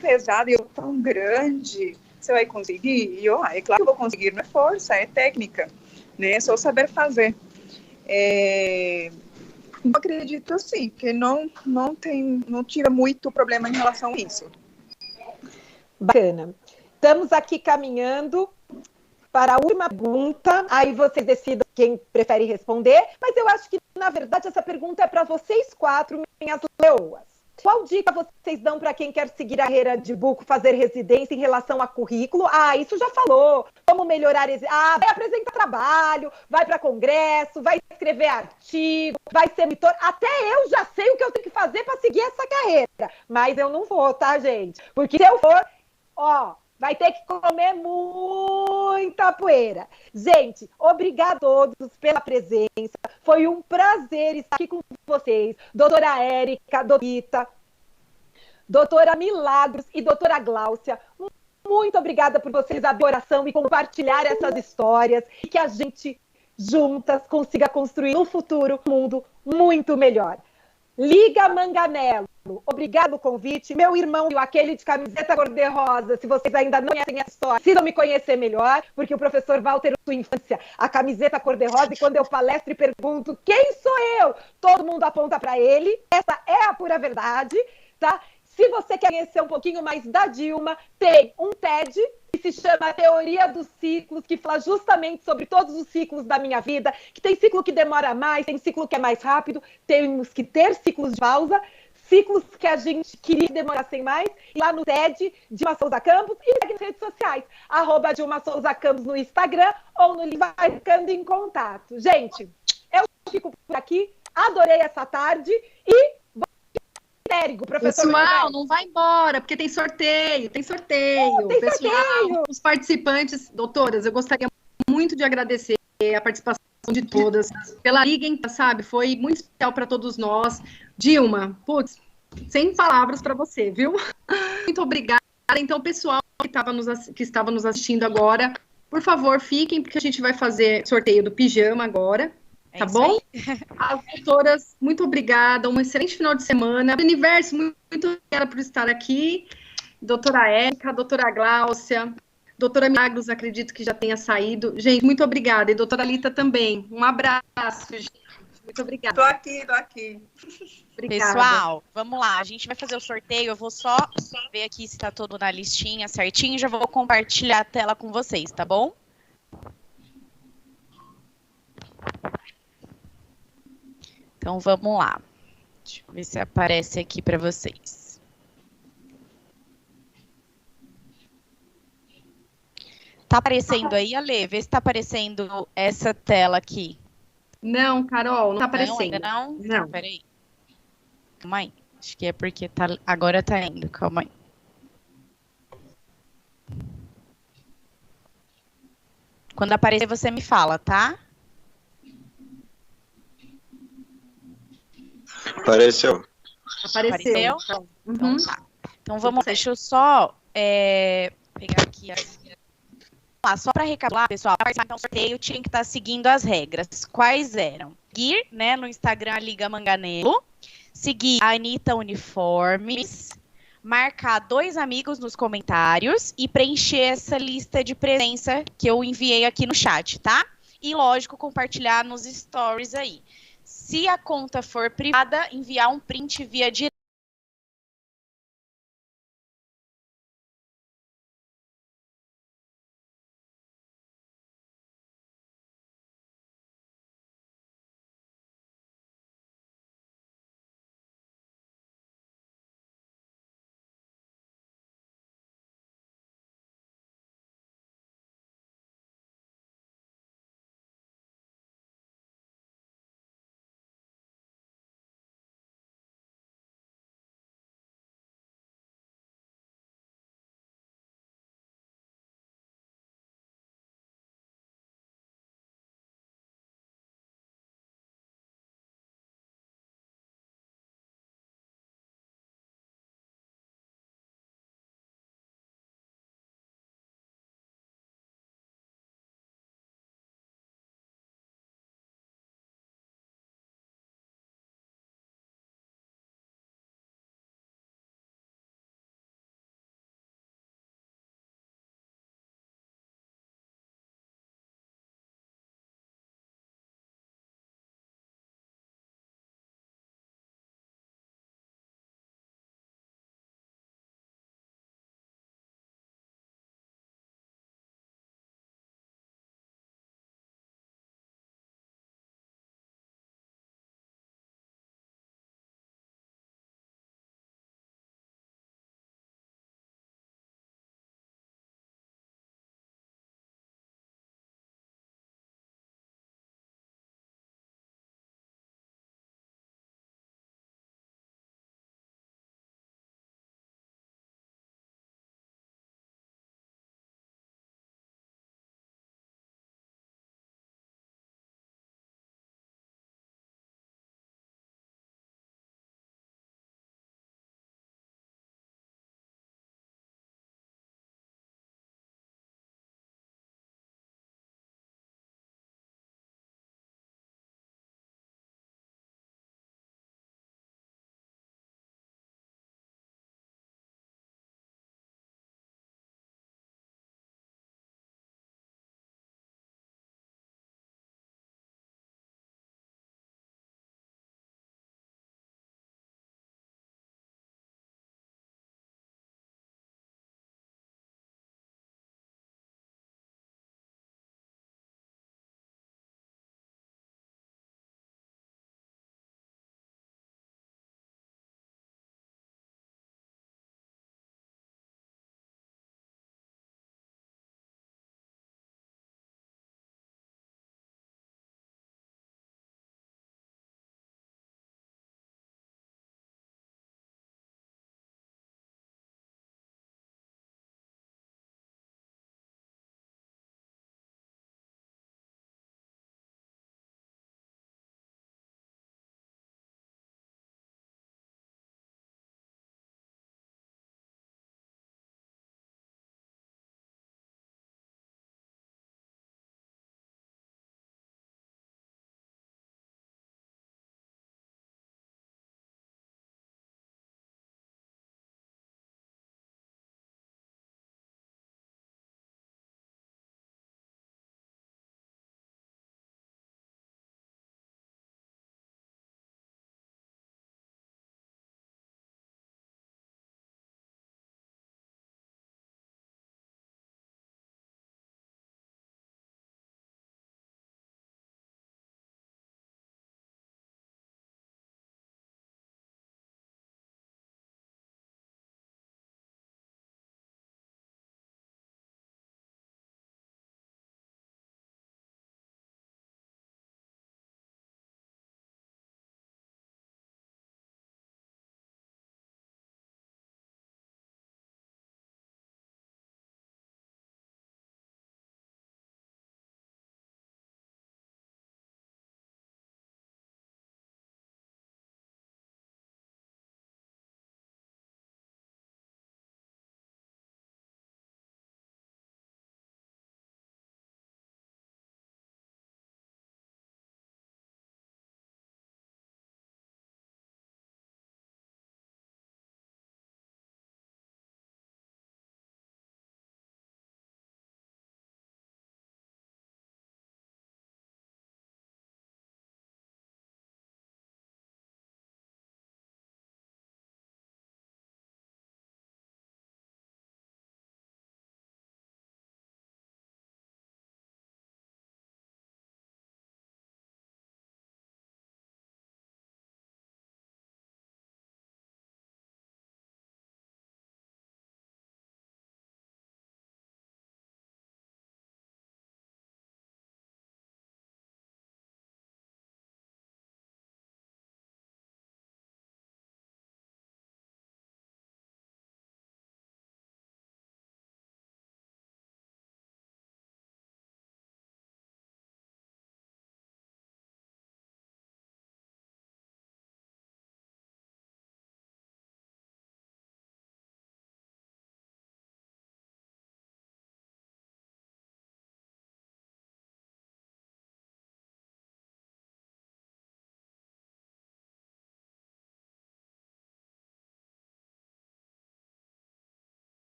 pesada e eu tão grande. Você vai conseguir? E eu, é claro que eu vou conseguir, não é força, é técnica, né? É só saber fazer. Eu acredito, sim, que não tive muito problema em relação a isso. Bacana. Estamos aqui caminhando para a última pergunta, aí vocês decidam quem prefere responder, mas eu acho que, na verdade, essa pergunta é para vocês 4, minhas leoas. Qual dica vocês dão para quem quer seguir a carreira de buco, fazer residência em relação a currículo? Isso já falou. Como melhorar... vai apresentar trabalho, vai para congresso, vai escrever artigo, vai ser monitor. Até eu já sei o que eu tenho que fazer para seguir essa carreira. Mas eu não vou, tá, gente? Porque se eu for, vai ter que comer muita poeira. Gente, obrigado a todos pela presença. Foi um prazer estar aqui com vocês. Doutora Érica, Dorita, doutora Milagros e doutora Gláucia. Muito obrigada por vocês abrir o coração e compartilhar essas histórias e que a gente, juntas, consiga construir no futuro um mundo muito melhor. Liga Manganello, obrigado pelo convite. Meu irmão, aquele de camiseta cor-de-rosa, se vocês ainda não conhecem essa história, precisam me conhecer melhor, porque o professor Walter, sua infância, a camiseta cor-de-rosa, e quando eu palestro e pergunto quem sou eu, todo mundo aponta para ele. Essa é a pura verdade, tá? Se você quer conhecer um pouquinho mais da Dilma, tem um TED que se chama Teoria dos Ciclos, que fala justamente sobre todos os ciclos da minha vida, que tem ciclo que demora mais, tem ciclo que é mais rápido, temos que ter ciclos de pausa, ciclos que a gente queria que demorassem mais, e lá no TED, Dilma Souza Campos, e nas redes sociais, @Dilma Souza Campos no Instagram, ou no link vai ficando em contato. Gente, eu fico por aqui, adorei essa tarde, e professor. Pessoal, não vai embora, porque tem sorteio. Tem sorteio. Os participantes, doutoras, eu gostaria muito de agradecer a participação de todas, pela liga, sabe? Foi muito especial para todos nós. Dilma, putz, sem palavras para você, viu? Muito obrigada. Então, pessoal que estava nos assistindo agora, por favor, fiquem, porque a gente vai fazer sorteio do pijama agora. Tá bom? As doutoras, muito obrigada, um excelente final de semana. Universo, muito obrigada por estar aqui. Doutora Érica, doutora Gláucia, doutora Milagros, acredito que já tenha saído. Gente, muito obrigada. E doutora Lita também. Um abraço, gente. Muito obrigada. Tô aqui. Obrigada. Pessoal, vamos lá. A gente vai fazer o sorteio. Eu vou só ver aqui se tá todo na listinha certinho. Já vou compartilhar a tela com vocês, tá bom? Então, vamos lá. Deixa eu ver se aparece aqui para vocês. Tá aparecendo aí, Ale? Vê se tá aparecendo essa tela aqui. Não, Carol, não tá aparecendo. Não, ainda não? Não. Peraí. Calma aí. Acho que é porque agora tá indo. Calma aí. Quando aparecer, você me fala, tá? Apareceu. Apareceu? Uhum. Então tá. Então vamos, deixa eu só pegar aqui só para recapitular, pessoal, para participar do sorteio tinha que estar seguindo as regras. Quais eram? Seguir, né, no Instagram a Liga Manganello, seguir a Anitta Uniformes, marcar 2 amigos nos comentários e preencher essa lista de presença que eu enviei aqui no chat, tá? E, lógico, compartilhar nos stories aí. Se a conta for privada, enviar um print via direct